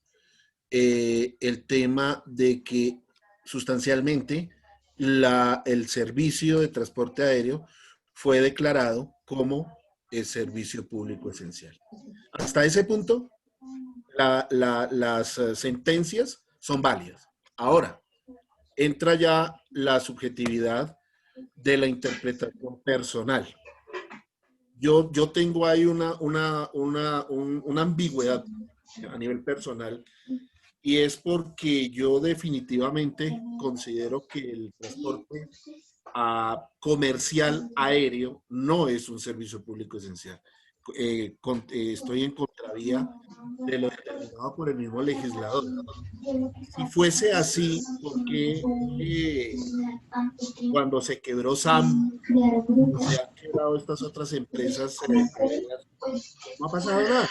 el tema de que sustancialmente el servicio de transporte aéreo fue declarado como el servicio público esencial. Hasta ese punto, las sentencias son válidas. Ahora, entra ya la subjetividad de la interpretación personal. Yo tengo ahí una ambigüedad a nivel personal, y es porque yo definitivamente considero que el transporte comercial aéreo no es un servicio público esencial. Estoy en contravía de lo determinado por el mismo legislador. Si fuese así, ¿por qué cuando se quebró SAM, se han quebrado estas otras empresas aéreas, no ha pasado nada?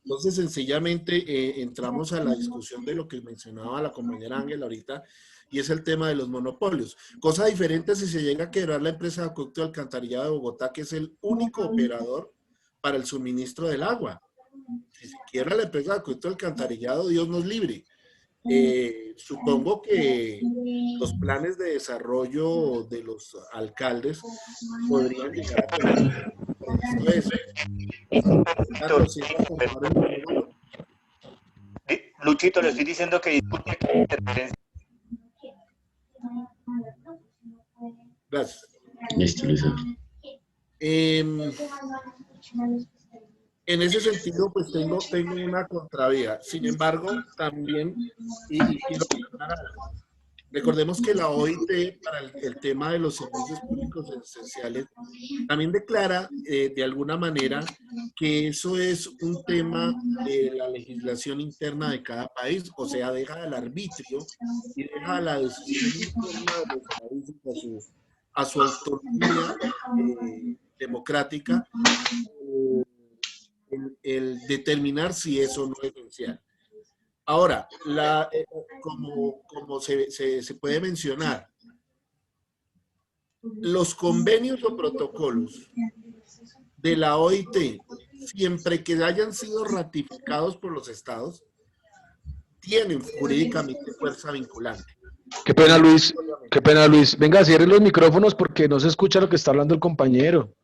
Entonces, sencillamente entramos a la discusión de lo que mencionaba la compañera Ángela ahorita, y es el tema de los monopolios. Cosa diferente si se llega a quebrar la empresa de acueducto de alcantarillado de Bogotá, que es el único operador para el suministro del agua. Si se quiebra la empresa de acueducto de alcantarillado, Dios nos libre. Supongo que los planes de desarrollo de los alcaldes podrían llegar a tener eso. Luchito, le estoy diciendo que disculpe que interferencia. Gracias. Listo, Luisa. En ese sentido, pues tengo una contravía. Sin embargo, también, y quiero aclarar algo. Recordemos que la OIT, para el tema de los servicios públicos esenciales, también declara de alguna manera que eso es un tema de la legislación interna de cada país, o sea, deja al arbitrio y deja a la decisión interna de los países a su autonomía democrática el determinar si eso no es esencial. Ahora, como se puede mencionar, los convenios o protocolos de la OIT, siempre que hayan sido ratificados por los estados, tienen jurídicamente fuerza vinculante. Qué pena, Luis. Qué pena, Luis. Venga, cierren los micrófonos porque no se escucha lo que está hablando el compañero.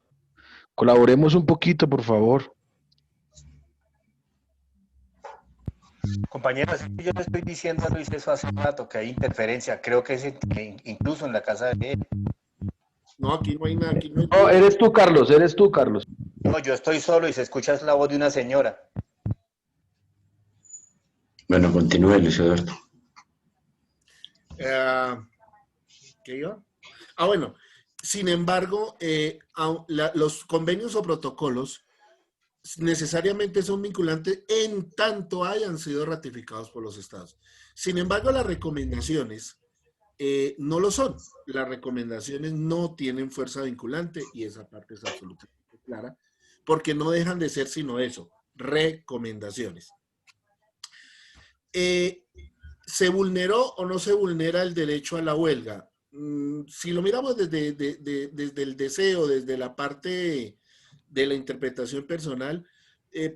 Colaboremos un poquito, por favor. Compañeros, yo le estoy diciendo a Luis eso hace rato, que hay interferencia. Creo que es incluso en la casa de él. No, aquí no hay nada. Aquí no hay... No, eres tú, Carlos. Eres tú, Carlos. No, yo estoy solo y se escucha la voz de una señora. Bueno, continúe, Luis Eduardo. ¿Qué iba? Bueno. Sin embargo, los convenios o protocolos necesariamente son vinculantes en tanto hayan sido ratificados por los estados. Sin embargo, las recomendaciones no lo son. Las recomendaciones no tienen fuerza vinculante y esa parte es absolutamente clara, porque no dejan de ser sino eso, recomendaciones. ¿Se vulneró o no se vulnera el derecho a la huelga? Si lo miramos desde el deseo, desde la parte de la interpretación personal,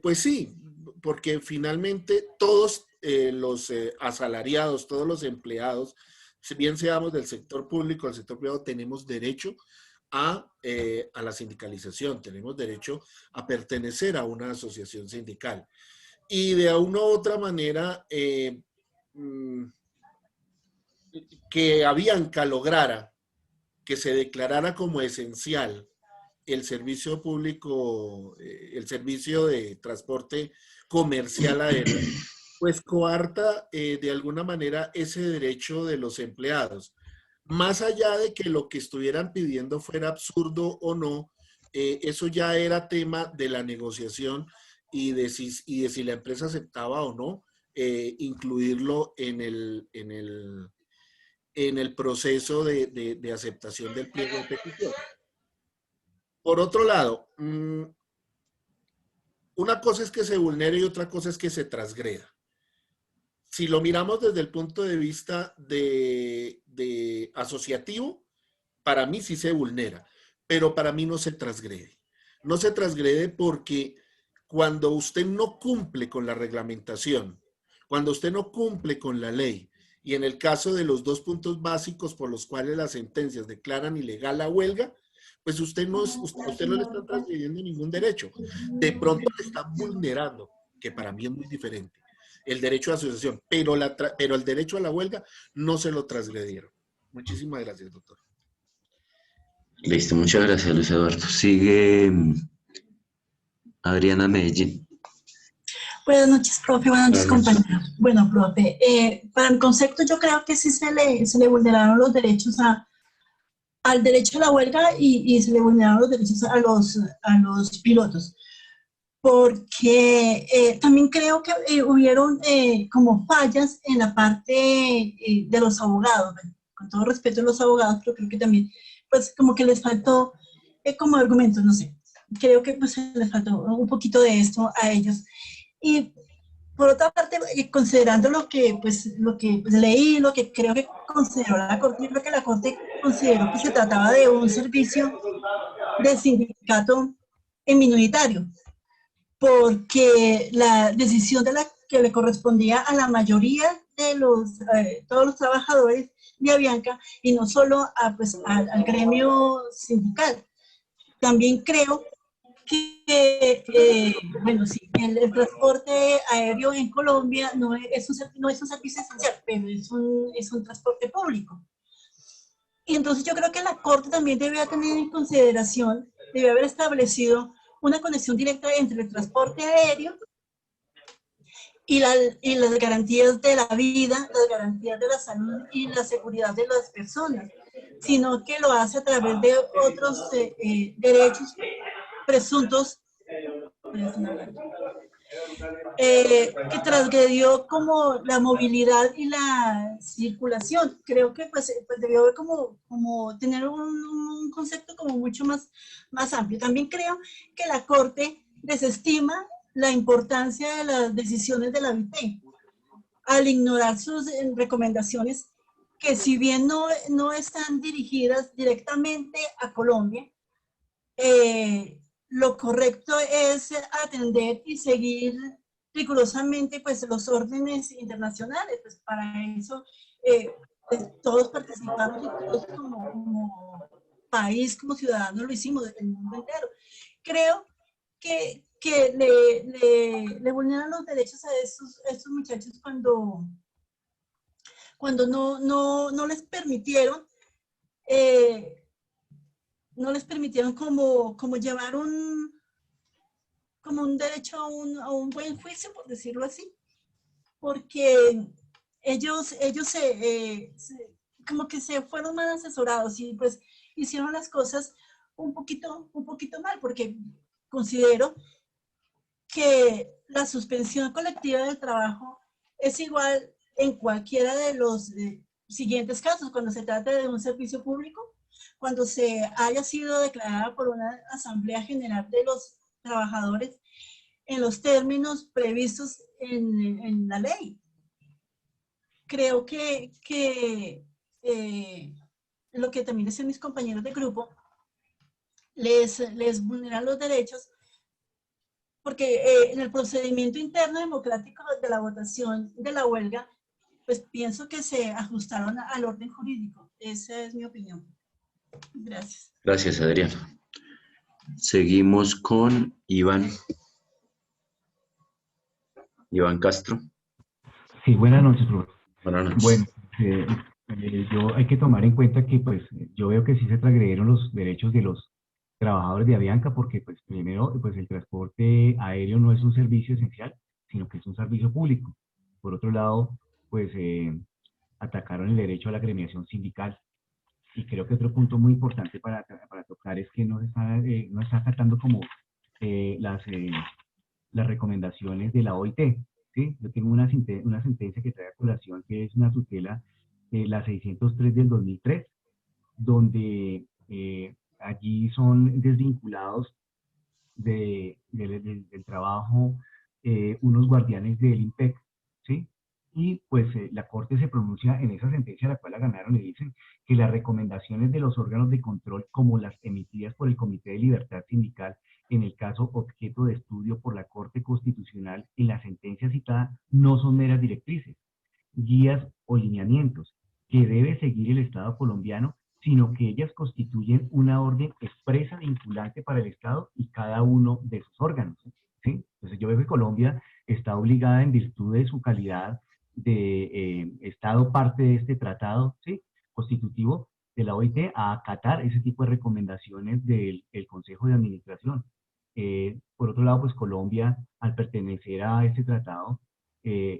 pues sí, porque finalmente todos los asalariados, todos los empleados, si bien seamos del sector público, del sector privado, tenemos derecho a la sindicalización, tenemos derecho a pertenecer a una asociación sindical. Y de una u otra manera, que Avianca lograra que se declarara como esencial el servicio público, el servicio de transporte comercial aéreo, pues coarta de alguna manera ese derecho de los empleados. Más allá de que lo que estuvieran pidiendo fuera absurdo o no, eso ya era tema de la negociación y de si la empresa aceptaba o no incluirlo en el proceso de aceptación del pliego de petición. Por otro lado, una cosa es que se vulnere y otra cosa es que se transgreda. Si lo miramos desde el punto de vista de asociativo, para mí sí se vulnera, pero para mí no se transgrede. No se transgrede porque cuando usted no cumple con la reglamentación, cuando usted no cumple con la ley, y en el caso de los dos puntos básicos por los cuales las sentencias declaran ilegal la huelga, pues usted no le está transgrediendo ningún derecho. De pronto le está vulnerando, que para mí es muy diferente, el derecho de asociación, pero el derecho a la huelga no se lo transgredieron. Muchísimas gracias, doctor. Listo, muchas gracias, Luis Eduardo. Sigue Adriana Medellín. Buenas noches, profe. Buenas noches, Buenas noches. compañeros. Bueno, profe, para el concepto yo creo que sí se le vulneraron los derechos al derecho a la huelga y se le vulneraron los derechos a los pilotos. Porque también creo que hubieron como fallas en la parte de los abogados. Con todo respeto a los abogados, pero creo que también, pues como que les faltó como argumentos, no sé. Creo que pues les faltó un poquito de esto a ellos. Y por otra parte, considerando lo que leí, lo que creo que consideró la Corte, yo creo que la Corte consideró que se trataba de un servicio de sindicato minoritario, porque la decisión que le correspondía a la mayoría de todos los trabajadores de Avianca y no solo al gremio sindical. También creo que bueno, sí, el transporte aéreo en Colombia no es un servicio esencial, pero es un transporte público. Y entonces yo creo que la Corte también debía tener en consideración, debe haber establecido una conexión directa entre el transporte aéreo y las garantías de la vida, las garantías de la salud y la seguridad de las personas, sino que lo hace a través de otros derechos presuntos que transgredió como la movilidad y la circulación. Creo que pues debió haber como tener un concepto como mucho más amplio. También creo que la Corte desestima la importancia de las decisiones de la OIT al ignorar sus recomendaciones que si bien no están dirigidas directamente a Colombia, lo correcto es atender y seguir rigurosamente pues los órdenes internacionales. Pues para eso pues, todos participamos y todos como país, como ciudadanos lo hicimos del mundo entero. Creo que le vulneran los derechos a estos muchachos cuando no les permitieron como llevar como un derecho a un buen juicio, por decirlo así, porque ellos como que se fueron mal asesorados y pues hicieron las cosas un poquito mal, porque considero que la suspensión colectiva del trabajo es igual en cualquiera de los siguientes casos, cuando se trata de un servicio público, cuando se haya sido declarada por una Asamblea General de los Trabajadores en los términos previstos en la ley. Creo que lo que también dicen mis compañeros de grupo, les vulneran los derechos, porque en el procedimiento interno democrático de la votación de la huelga, pues pienso que se ajustaron al orden jurídico. Esa es mi opinión. Gracias. Gracias, Adriana. Seguimos con Iván. Iván Castro. Sí, buenas noches, profesor. Buenas noches. Bueno, hay que tomar en cuenta que pues yo veo que sí se transgredieron los derechos de los trabajadores de Avianca, porque pues primero pues el transporte aéreo no es un servicio esencial, sino que es un servicio público. Por otro lado, pues atacaron el derecho a la agremiación sindical. Y creo que otro punto muy importante para tocar es que no está acatando como las recomendaciones de la OIT. ¿Sí? Yo tengo una sentencia que trae a colación, que es una tutela, la 603 del 2003, donde allí son desvinculados del trabajo unos guardianes del IMPEC, ¿sí? Y pues la Corte se pronuncia en esa sentencia, la cual la ganaron, y dicen que las recomendaciones de los órganos de control, como las emitidas por el Comité de Libertad Sindical, en el caso objeto de estudio por la Corte Constitucional en la sentencia citada, no son meras directrices, guías o lineamientos que debe seguir el Estado colombiano, sino que ellas constituyen una orden expresa vinculante para el Estado y cada uno de sus órganos, ¿sí? Entonces yo veo que Colombia está obligada, en virtud de su calidad de Estado parte de este tratado, ¿sí?, constitutivo de la OIT a acatar ese tipo de recomendaciones del Consejo de Administración. Por otro lado, pues Colombia, al pertenecer a ese tratado,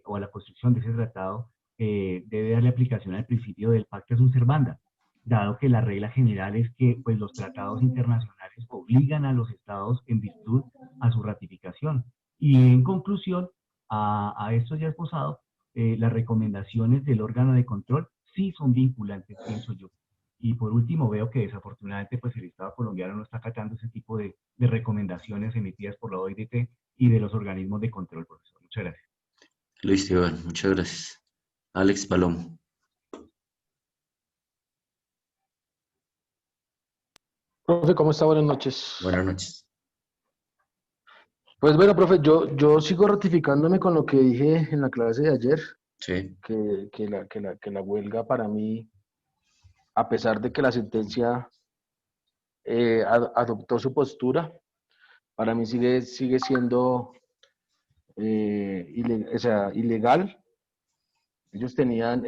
o a la construcción de ese tratado, debe darle aplicación al principio del pacta sunt servanda, dado que la regla general es que pues, los tratados internacionales obligan a los estados en virtud a su ratificación. Y en conclusión, a esto ya esposado, las recomendaciones del órgano de control sí son vinculantes, pienso yo. Y por último, veo que desafortunadamente pues, el Estado colombiano no está acatando ese tipo de recomendaciones emitidas por la OIT y de los organismos de control, profesor. Muchas gracias. Listo, Iván, muchas gracias. Alex Palomo. Profe, ¿cómo está? Buenas noches. Buenas noches. Pues bueno, profe, yo sigo ratificándome con lo que dije en la clase de ayer, Sí. que la huelga para mí, a pesar de que la sentencia adoptó su postura, para mí sigue siendo ilegal. Ellos tenían,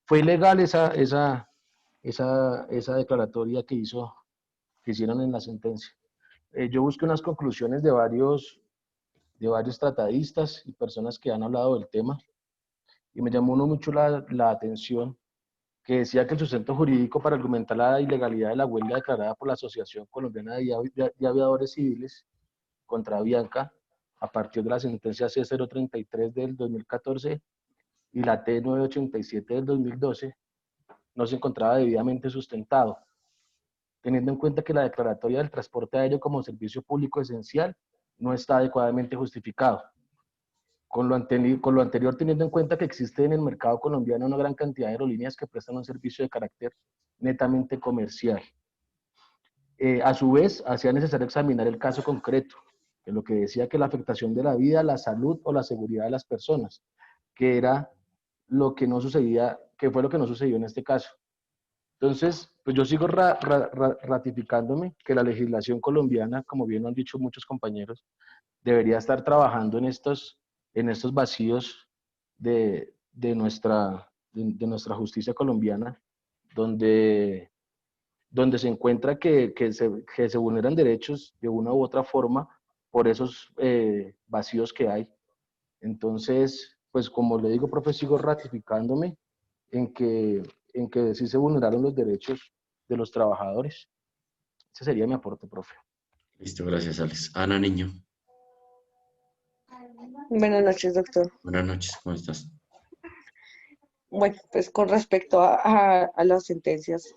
fue ilegal esa declaratoria que hicieron en la sentencia. Yo busqué unas conclusiones de varios tratadistas y personas que han hablado del tema, y me llamó mucho la atención que decía que el sustento jurídico para argumentar la ilegalidad de la huelga declarada por la Asociación Colombiana de Aviadores Civiles contra Avianca, a partir de la sentencia C033 del 2014 y la T987 del 2012, no se encontraba debidamente sustentado, teniendo en cuenta que la declaratoria del transporte aéreo como servicio público esencial no está adecuadamente justificado. Con lo anterior, teniendo en cuenta que existe en el mercado colombiano una gran cantidad de aerolíneas que prestan un servicio de carácter netamente comercial. A su vez, hacía necesario examinar el caso concreto, en lo que decía que la afectación de la vida, la salud o la seguridad de las personas, que era lo que no sucedía, que fue lo que no sucedió en este caso. Entonces, pues yo sigo ratificándome que la legislación colombiana, como bien lo han dicho muchos compañeros, debería estar trabajando en estos vacíos de nuestra justicia colombiana, donde se encuentra que se vulneran derechos de una u otra forma por esos vacíos que hay. Entonces, pues como le digo, profe, sigo ratificándome en que sí se vulneraron los derechos de los trabajadores. Ese sería mi aporte, profe. Listo, gracias, Alex. Ana Niño. Buenas noches, doctor. Buenas noches, ¿cómo estás? Bueno, pues con respecto a las sentencias,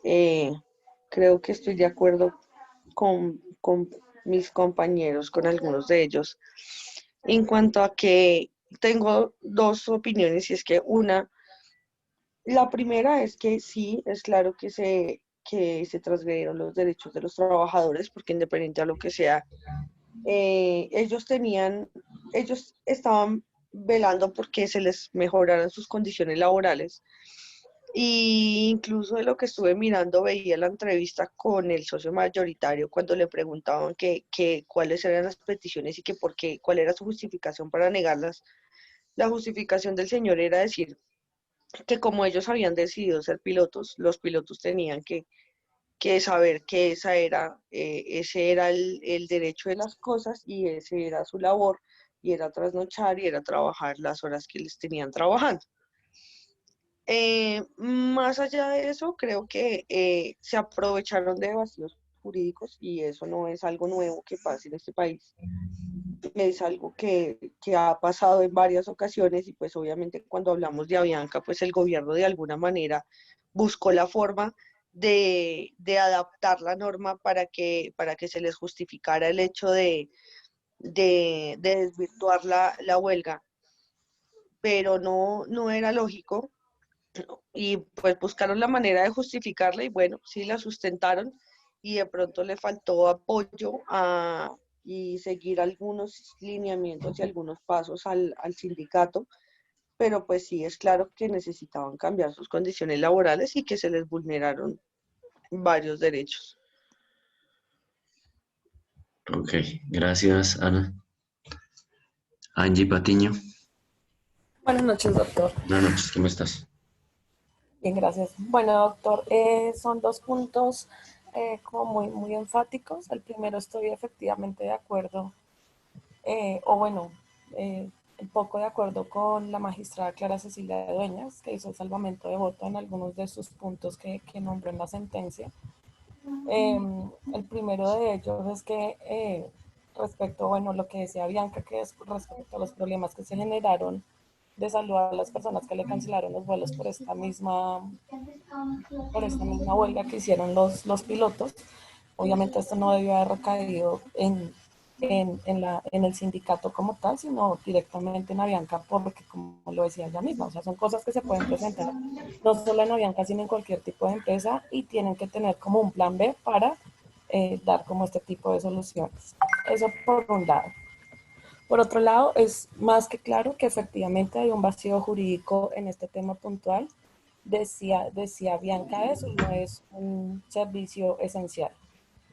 creo que estoy de acuerdo con mis compañeros, con algunos de ellos, en cuanto a que tengo dos opiniones, y es que la primera es que sí, es claro que se transgredieron los derechos de los trabajadores, porque independiente a lo que sea, ellos estaban velando porque se les mejoraran sus condiciones laborales. Y incluso de lo que estuve mirando, veía la entrevista con el socio mayoritario cuando le preguntaban cuáles eran las peticiones y cuál era su justificación para negarlas. La justificación del señor era decir que como ellos habían decidido ser pilotos, los pilotos tenían que saber que ese era el derecho de las cosas, y ese era su labor, y era trasnochar y era trabajar las horas que les tenían trabajando. Más allá de eso, creo que se aprovecharon de vacíos jurídicos, y eso no es algo nuevo que pase en este país. Es algo que ha pasado en varias ocasiones, y pues obviamente cuando hablamos de Avianca, pues el gobierno de alguna manera buscó la forma de adaptar la norma para que se les justificara el hecho de desvirtuar la huelga, pero no era lógico, y pues buscaron la manera de justificarla, y bueno, sí la sustentaron, y de pronto le faltó apoyo y seguir algunos lineamientos y algunos pasos al sindicato, pero pues sí es claro que necesitaban cambiar sus condiciones laborales y que se les vulneraron varios derechos. Ok, gracias, Ana. Angie Patiño. Buenas noches, doctor. Buenas noches, ¿cómo estás? Bien, gracias. Bueno, doctor, son dos puntos como muy enfáticos. El primero, estoy efectivamente de acuerdo, un poco de acuerdo con la magistrada Clara Cecilia Dueñas, que hizo el salvamento de voto en algunos de sus puntos que nombró en la sentencia. El primero de ellos es que respecto, bueno, lo que decía Bianca, que es respecto a los problemas que se generaron de salud a las personas que le cancelaron los vuelos por esta misma huelga que hicieron los pilotos. Obviamente esto no debió haber recaído en el sindicato como tal, sino directamente en Avianca, porque como lo decía ella misma, o sea, son cosas que se pueden presentar no solo en Avianca, sino en cualquier tipo de empresa, y tienen que tener como un plan B para dar como este tipo de soluciones. Eso por un lado. Por otro lado, es más que claro que efectivamente hay un vacío jurídico en este tema puntual. Decía Bianca, eso no es un servicio esencial.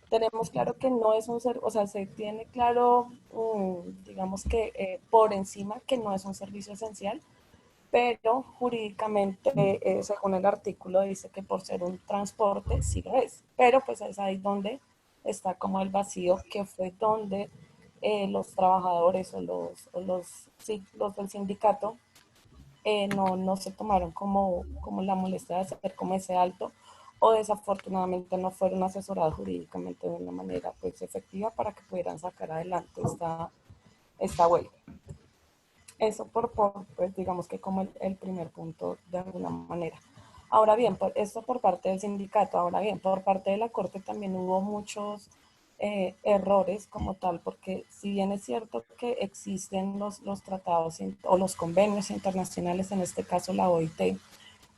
Tenemos claro que no es un servicio, o sea, se tiene claro, digamos que por encima que no es un servicio esencial, pero jurídicamente, según el artículo, dice que por ser un transporte sí lo es. Pero pues es ahí donde está como el vacío, que fue donde los trabajadores o los del sindicato no se tomaron como la molestia de hacer como ese alto, o desafortunadamente no fueron asesorados jurídicamente de una manera pues efectiva para que pudieran sacar adelante esta huelga. Eso pues digamos que como el primer punto de alguna manera. Ahora bien, esto por parte del sindicato. Ahora bien, por parte de la Corte también hubo muchos errores como tal, porque si bien es cierto que existen los tratados o los convenios internacionales, en este caso la OIT,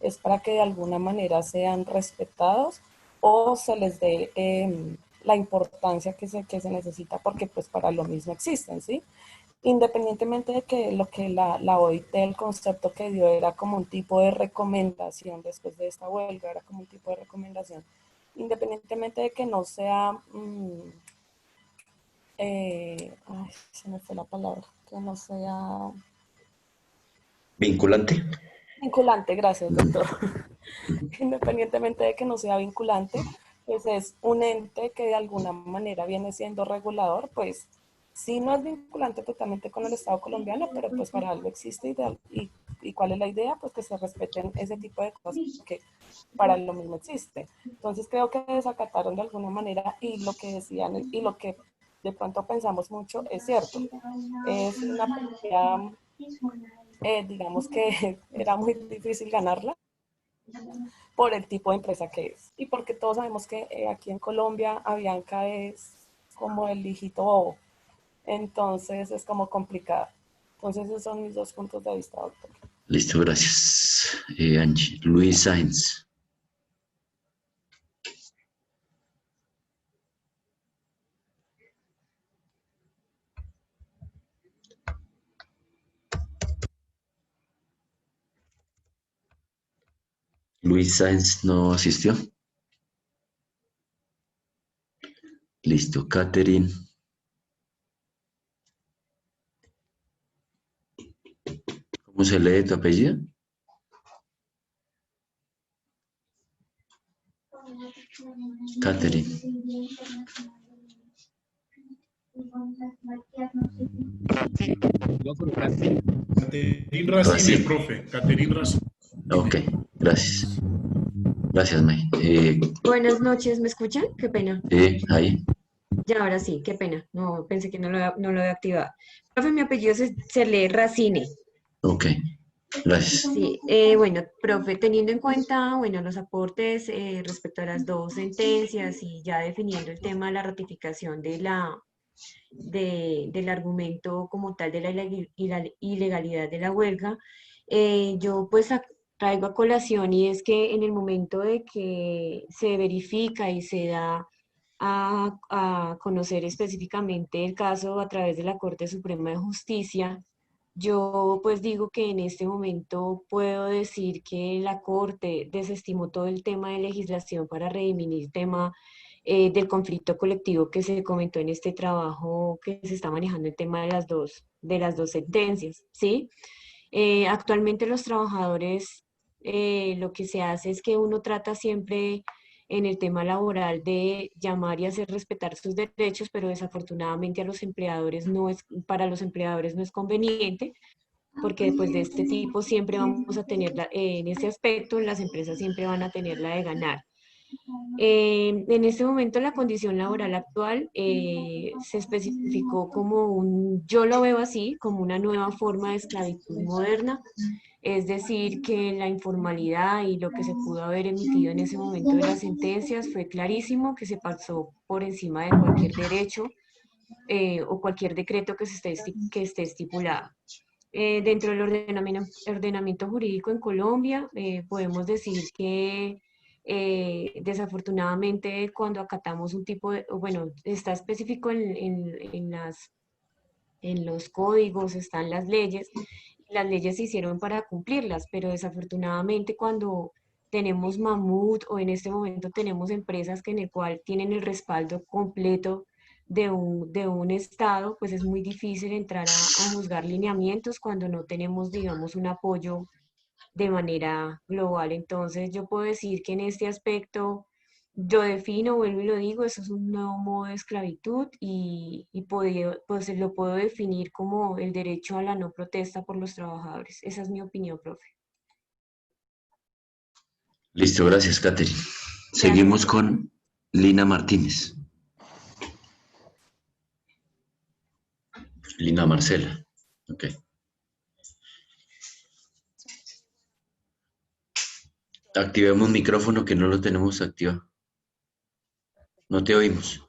es para que de alguna manera sean respetados o se les dé la importancia que se necesita, porque pues para lo mismo existen, ¿sí? Independientemente de que lo que la OIT, el concepto que dio era como un tipo de recomendación después de esta huelga, era como un tipo de recomendación, independientemente de que no sea, se me fue la palabra, que no sea... ¿Vinculante? Vinculante, gracias, doctor. Independientemente de que no sea vinculante, pues es un ente que de alguna manera viene siendo regulador, pues sí no es vinculante totalmente con el Estado colombiano, pero pues para algo existe y ¿cuál es la idea? Pues que se respeten ese tipo de cosas que para lo mismo existe. Entonces creo que desacataron de alguna manera y lo que decían y lo que de pronto pensamos mucho es cierto. Es una pelea, digamos que era muy difícil ganarla por el tipo de empresa que es y porque todos sabemos que aquí en Colombia Avianca es como el hijito bobo, entonces es como complicado. Entonces esos son mis dos puntos de vista, doctor. Listo, gracias. Angie. Luis Sáenz. Luis Sáenz no asistió. Listo, Catherine. ¿Cómo se lee tu apellido? Catherine. Catherine Racine, profe. Catherine Racine. Ok, gracias. Gracias, May. Buenas noches, ¿me escuchan? Qué pena. Ahí. Ya, ahora sí, qué pena. No, pensé que no lo había activado. Profe, mi apellido se lee Racine. Ok, gracias. Sí, bueno, profe, teniendo en cuenta, bueno, los aportes respecto a las dos sentencias y ya definiendo el tema de la ratificación del argumento como tal de la ilegalidad de la huelga, yo pues traigo a colación y es que en el momento de que se verifica y se da a conocer específicamente el caso a través de la Corte Suprema de Justicia, yo pues digo que en este momento puedo decir que la Corte desestimó todo el tema de legislación para redimir el tema del conflicto colectivo que se comentó en este trabajo que se está manejando el tema de las dos sentencias, ¿sí? Actualmente los trabajadores lo que se hace es que uno trata siempre en el tema laboral de llamar y hacer respetar sus derechos, pero desafortunadamente a los empleadores para los empleadores no es conveniente, porque pues de este tipo siempre vamos a tener, en ese aspecto las empresas siempre van a tener la de ganar. En este momento la condición laboral actual se especificó como yo lo veo así, como una nueva forma de esclavitud moderna, es decir, que la informalidad y lo que se pudo haber emitido en ese momento de las sentencias fue clarísimo, que se pasó por encima de cualquier derecho o cualquier decreto que esté estipulado. Dentro del ordenamiento jurídico en Colombia, podemos decir que desafortunadamente cuando acatamos un tipo de, bueno, está específico en los códigos, están las leyes se hicieron para cumplirlas, pero desafortunadamente cuando tenemos mamut o en este momento tenemos empresas que en el cual tienen el respaldo completo de un Estado, pues es muy difícil entrar a juzgar lineamientos cuando no tenemos, digamos, un apoyo de manera global. Entonces yo puedo decir que en este aspecto yo defino, vuelvo y lo digo, eso es un nuevo modo de esclavitud y pues lo puedo definir como el derecho a la no protesta por los trabajadores. Esa es mi opinión, profe. Listo, gracias, Catherine. Seguimos con Lina Martínez. Lina Marcela. Ok. Activemos micrófono que no lo tenemos activado. No te oímos.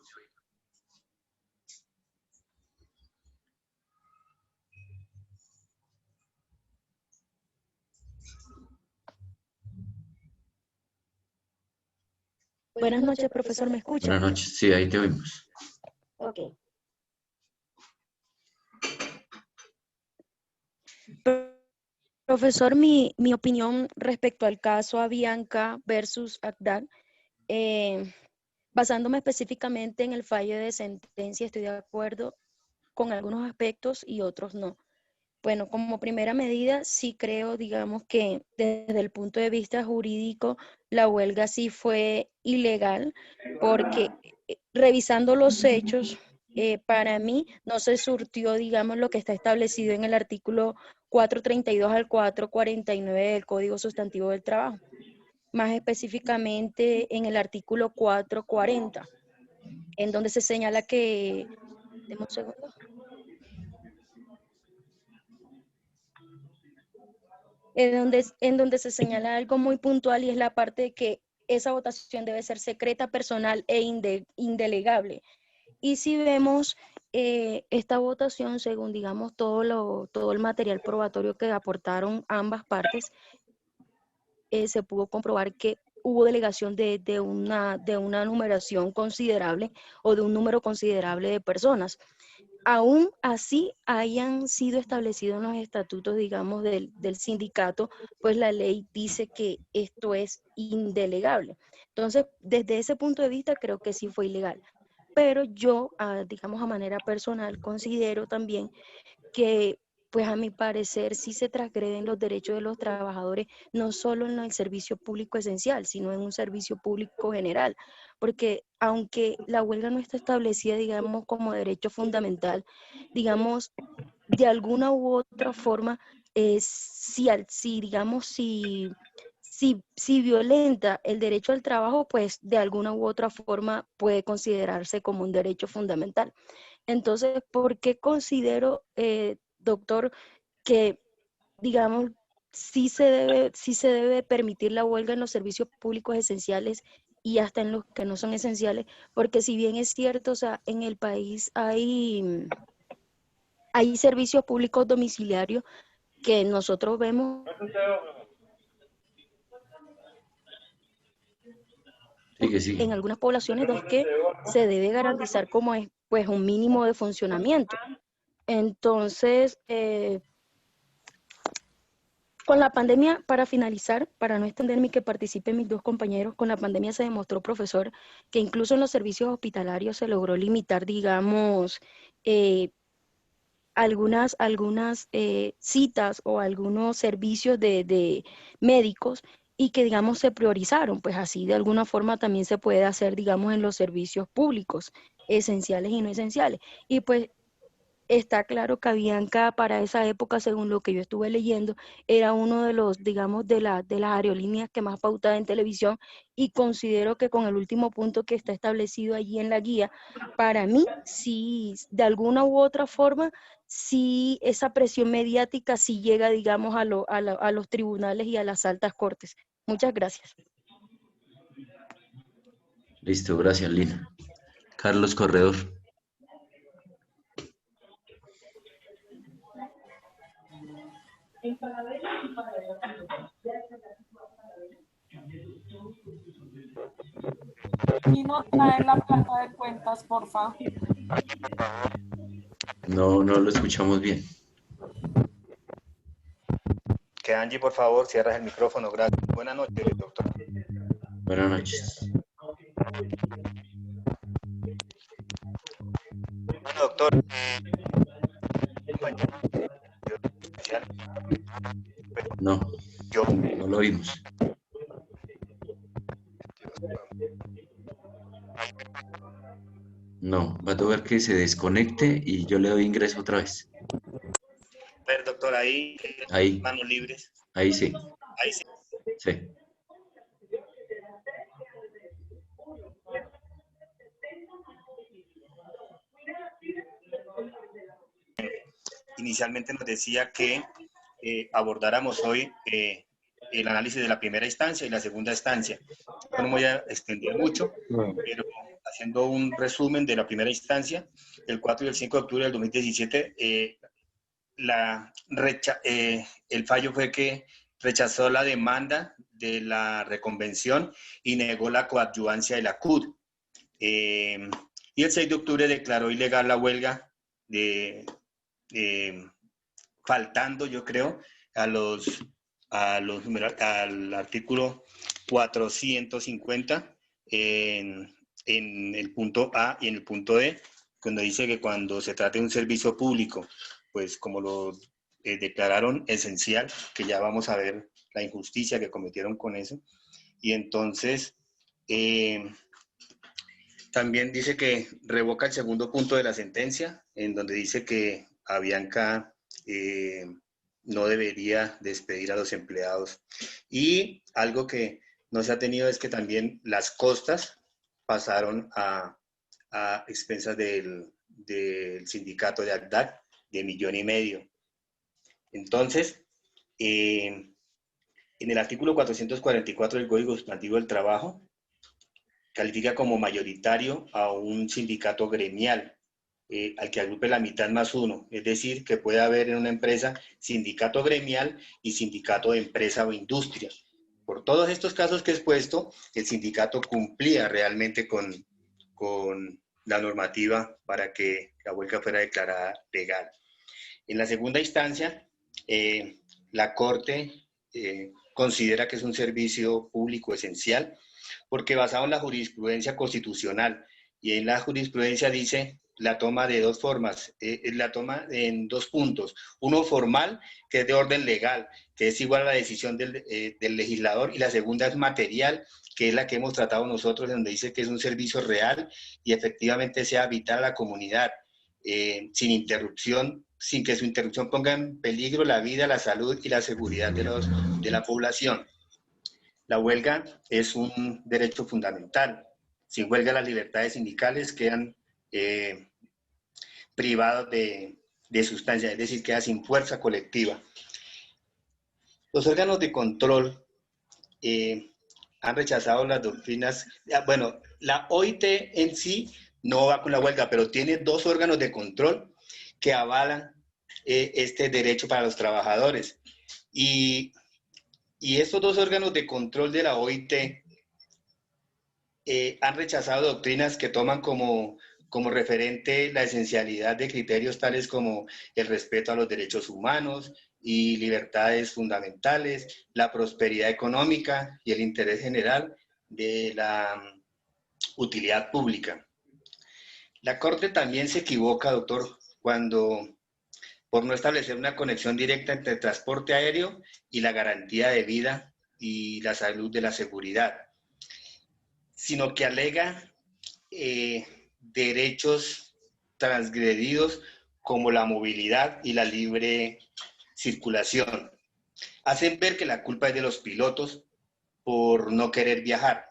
Buenas noches, profesor, ¿me escucha? Buenas noches, sí, ahí te oímos. Ok. Profesor, mi opinión respecto al caso Avianca versus Agdar, basándome específicamente en el fallo de sentencia, estoy de acuerdo con algunos aspectos y otros no. Bueno, como primera medida, sí creo, digamos, que desde el punto de vista jurídico, la huelga sí fue ilegal, porque revisando los hechos, para mí no se surtió, digamos, lo que está establecido en el artículo 432 al 449 del Código Sustantivo del Trabajo, más específicamente en el artículo 440, en donde se señala que... Deme un segundo. En donde se señala algo muy puntual y es la parte de que esa votación debe ser secreta, personal e indelegable. Y si vemos esta votación, según digamos todo el material probatorio que aportaron ambas partes, se pudo comprobar que hubo delegación de una numeración considerable o de un número considerable de personas. Aún así hayan sido establecidos en los estatutos, digamos, del sindicato, pues la ley dice que esto es indelegable. Entonces, desde ese punto de vista, creo que sí fue ilegal. Pero yo, digamos, a manera personal, considero también que, pues a mi parecer, sí se transgreden los derechos de los trabajadores, no solo en el servicio público esencial, sino en un servicio público general, porque aunque la huelga no está establecida, digamos, como derecho fundamental, digamos, de alguna u otra forma, si violenta el derecho al trabajo, pues de alguna u otra forma puede considerarse como un derecho fundamental. Entonces, ¿por qué considero, doctor, que, digamos, sí se debe permitir la huelga en los servicios públicos esenciales y hasta en los que no son esenciales? Porque si bien es cierto, o sea, en el país hay servicios públicos domiciliarios que nosotros vemos. Sigue. En algunas poblaciones es que se debe garantizar como es, pues, un mínimo de funcionamiento. Entonces, con la pandemia, para finalizar, para no extenderme y que participen mis dos compañeros, con la pandemia se demostró, profesor, que incluso en los servicios hospitalarios se logró limitar, digamos, algunas citas o algunos servicios de médicos y que, digamos, se priorizaron. Pues así de alguna forma también se puede hacer, digamos, en los servicios públicos, esenciales y no esenciales. Y pues está claro que Avianca para esa época, según lo que yo estuve leyendo, era uno de los, digamos, de las aerolíneas que más pautaba en televisión, y considero que con el último punto que está establecido allí en la guía, para mí, sí, de alguna u otra forma, sí, esa presión mediática sí llega, digamos, a los tribunales y a las altas cortes. Muchas gracias. Listo, gracias, Lina. Carlos Corredor. Y no trae la plata de cuentas, porfa. No lo escuchamos bien. Que Angie, por favor, cierras el micrófono. Gracias. Buenas noches, doctor. Buenas noches. Bueno, doctor. No lo oímos. No, va a tocar que se desconecte y yo le doy ingreso otra vez. A ver, doctor, ahí. Ahí. Manos libres. Ahí sí. Ahí sí. Sí. Inicialmente nos decía que abordáramos hoy el análisis de la primera instancia y la segunda instancia. No me voy a extender mucho, pero haciendo un resumen de la primera instancia, el 4 y el 5 de octubre del 2017, el fallo fue que rechazó la demanda de la reconvención y negó la coadyuvancia de la CUT. Y el 6 de octubre declaró ilegal la huelga faltando, yo creo, al artículo 450 en el punto A y en el punto D, cuando dice que cuando se trate de un servicio público, pues como lo declararon esencial, que ya vamos a ver la injusticia que cometieron con eso. Y entonces también dice que revoca el segundo punto de la sentencia, en donde dice que Avianca no debería despedir a los empleados. Y algo que no se ha tenido es que también las costas pasaron a expensas del sindicato de ACDAC de 1,5 millones. Entonces, en el artículo 444 del Código Sustantivo del Trabajo, califica como mayoritario a un sindicato gremial, al que agrupe la mitad más uno, es decir, que puede haber en una empresa sindicato gremial y sindicato de empresa o industria. Por todos estos casos que he expuesto, el sindicato cumplía realmente con la normativa para que la huelga fuera declarada legal. En la segunda instancia, la Corte considera que es un servicio público esencial, porque basado en la jurisprudencia constitucional, y en la jurisprudencia dice la toma de dos formas, la toma en dos puntos, uno formal, que es de orden legal, que es igual a la decisión del legislador, y la segunda es material, que es la que hemos tratado nosotros, donde dice que es un servicio real y efectivamente sea vital a la comunidad, sin interrupción, sin que su interrupción ponga en peligro la vida, la salud y la seguridad de la población. La huelga es un derecho fundamental. Sin huelga, las libertades sindicales quedan privados de sustancia, es decir, queda sin fuerza colectiva. Los órganos de control han rechazado las doctrinas. Bueno, la OIT en sí no va con la huelga, pero tiene dos órganos de control que avalan este derecho para los trabajadores. Y estos dos órganos de control de la OIT han rechazado doctrinas que toman como referente la esencialidad de criterios tales como el respeto a los derechos humanos y libertades fundamentales, la prosperidad económica y el interés general de la utilidad pública. La Corte también se equivoca, doctor, cuando por no establecer una conexión directa entre el transporte aéreo y la garantía de vida y la salud de la seguridad, sino que alega derechos transgredidos como la movilidad y la libre circulación. Hacen ver que la culpa es de los pilotos por no querer viajar,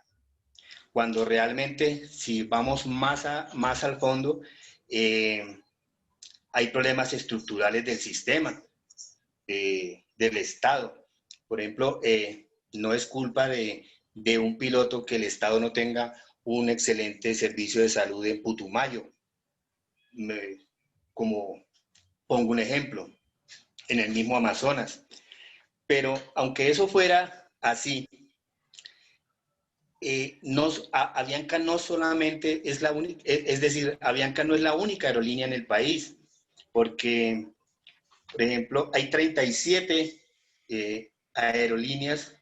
cuando realmente, si vamos más al fondo, hay problemas estructurales del sistema, del Estado. Por ejemplo, no es culpa de un piloto que el Estado no tenga un excelente servicio de salud en Putumayo. Como pongo un ejemplo, en el mismo Amazonas. Pero aunque eso fuera así, Avianca no solamente es la única, es decir, Avianca no es la única aerolínea en el país, porque, por ejemplo, hay 37 aerolíneas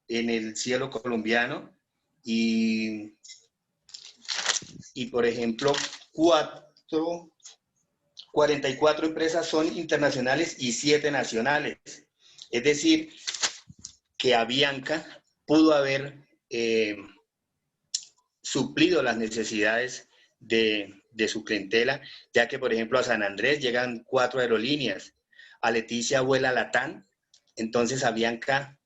en el cielo colombiano y por ejemplo, 44 empresas son internacionales y 7 nacionales. Es decir, que Avianca pudo haber suplido las necesidades de su clientela, ya que, por ejemplo, a San Andrés llegan 4 aerolíneas, a Leticia vuela LATAM, entonces Avianca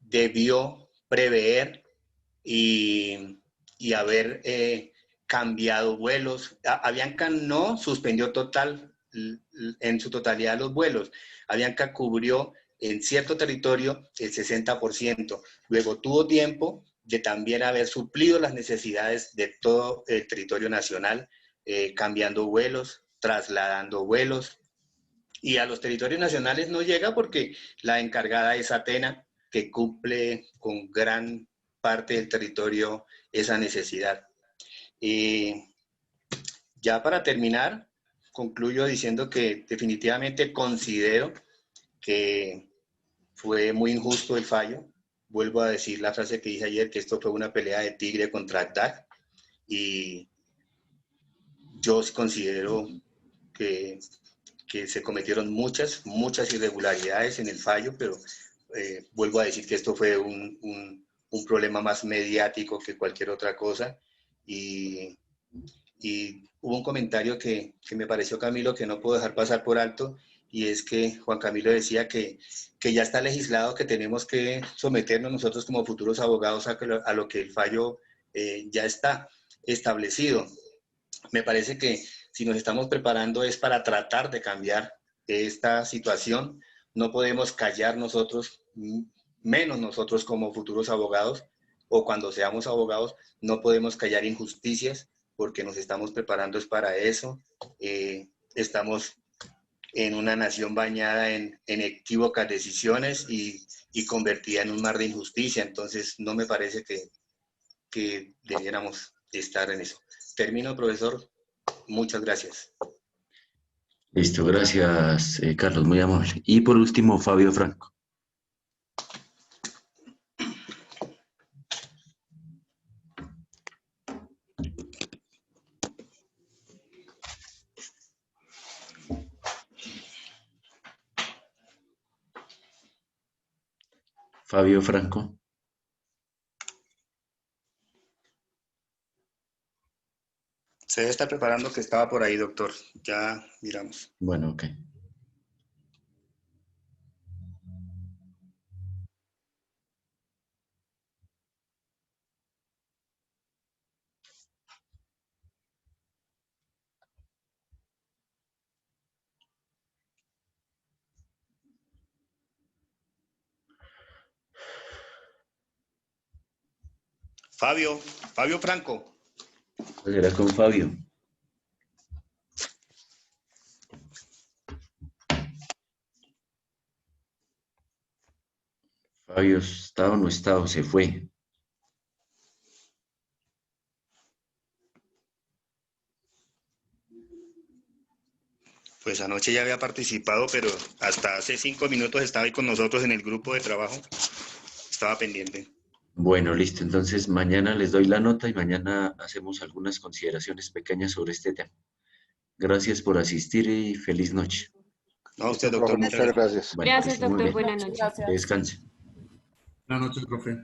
debió prever y haber cambiado vuelos. Avianca no suspendió en su totalidad los vuelos. Avianca cubrió en cierto territorio el 60%. Luego tuvo tiempo de también haber suplido las necesidades de todo el territorio nacional, cambiando vuelos, trasladando vuelos. Y a los territorios nacionales no llega porque la encargada es Atena, que cumple con gran parte del territorio esa necesidad. Ya para terminar, concluyo diciendo que definitivamente considero que fue muy injusto el fallo. Vuelvo a decir la frase que dije ayer, que esto fue una pelea de tigre contra DAC, y yo considero que se cometieron muchas irregularidades en el fallo, pero vuelvo a decir que esto fue un problema más mediático que cualquier otra cosa. Y hubo un comentario que me pareció, Camilo, que no puedo dejar pasar por alto, y es que Juan Camilo decía que ya está legislado, que tenemos que someternos nosotros como futuros abogados a lo que el fallo ya está establecido. Me parece que si nos estamos preparando es para tratar de cambiar esta situación. No podemos callar nosotros, menos nosotros como futuros abogados, o cuando seamos abogados, no podemos callar injusticias, porque nos estamos preparando es para eso. Estamos en una nación bañada en equívocas decisiones y convertida en un mar de injusticia. Entonces, no me parece que debiéramos estar en eso. Termino, profesor. Muchas gracias. Listo, gracias, Carlos, muy amable. Y por último, Fabio Franco. Fabio Franco. Se debe estar preparando, que estaba por ahí, doctor. Ya miramos. Bueno, ok. Fabio Franco. ¿Cuál era con Fabio? Fabio, ¿está o no está o se fue? Pues anoche ya había participado, pero hasta hace 5 minutos estaba ahí con nosotros en el grupo de trabajo. Estaba pendiente. Bueno, listo. Entonces mañana les doy la nota y mañana hacemos algunas consideraciones pequeñas sobre este tema. Gracias por asistir y feliz noche. No, usted, doctor, Muchas gracias. Bueno, Gracias, listo, muy doctor. bien. Buenas noches. Que descanse. Buenas noches, profe.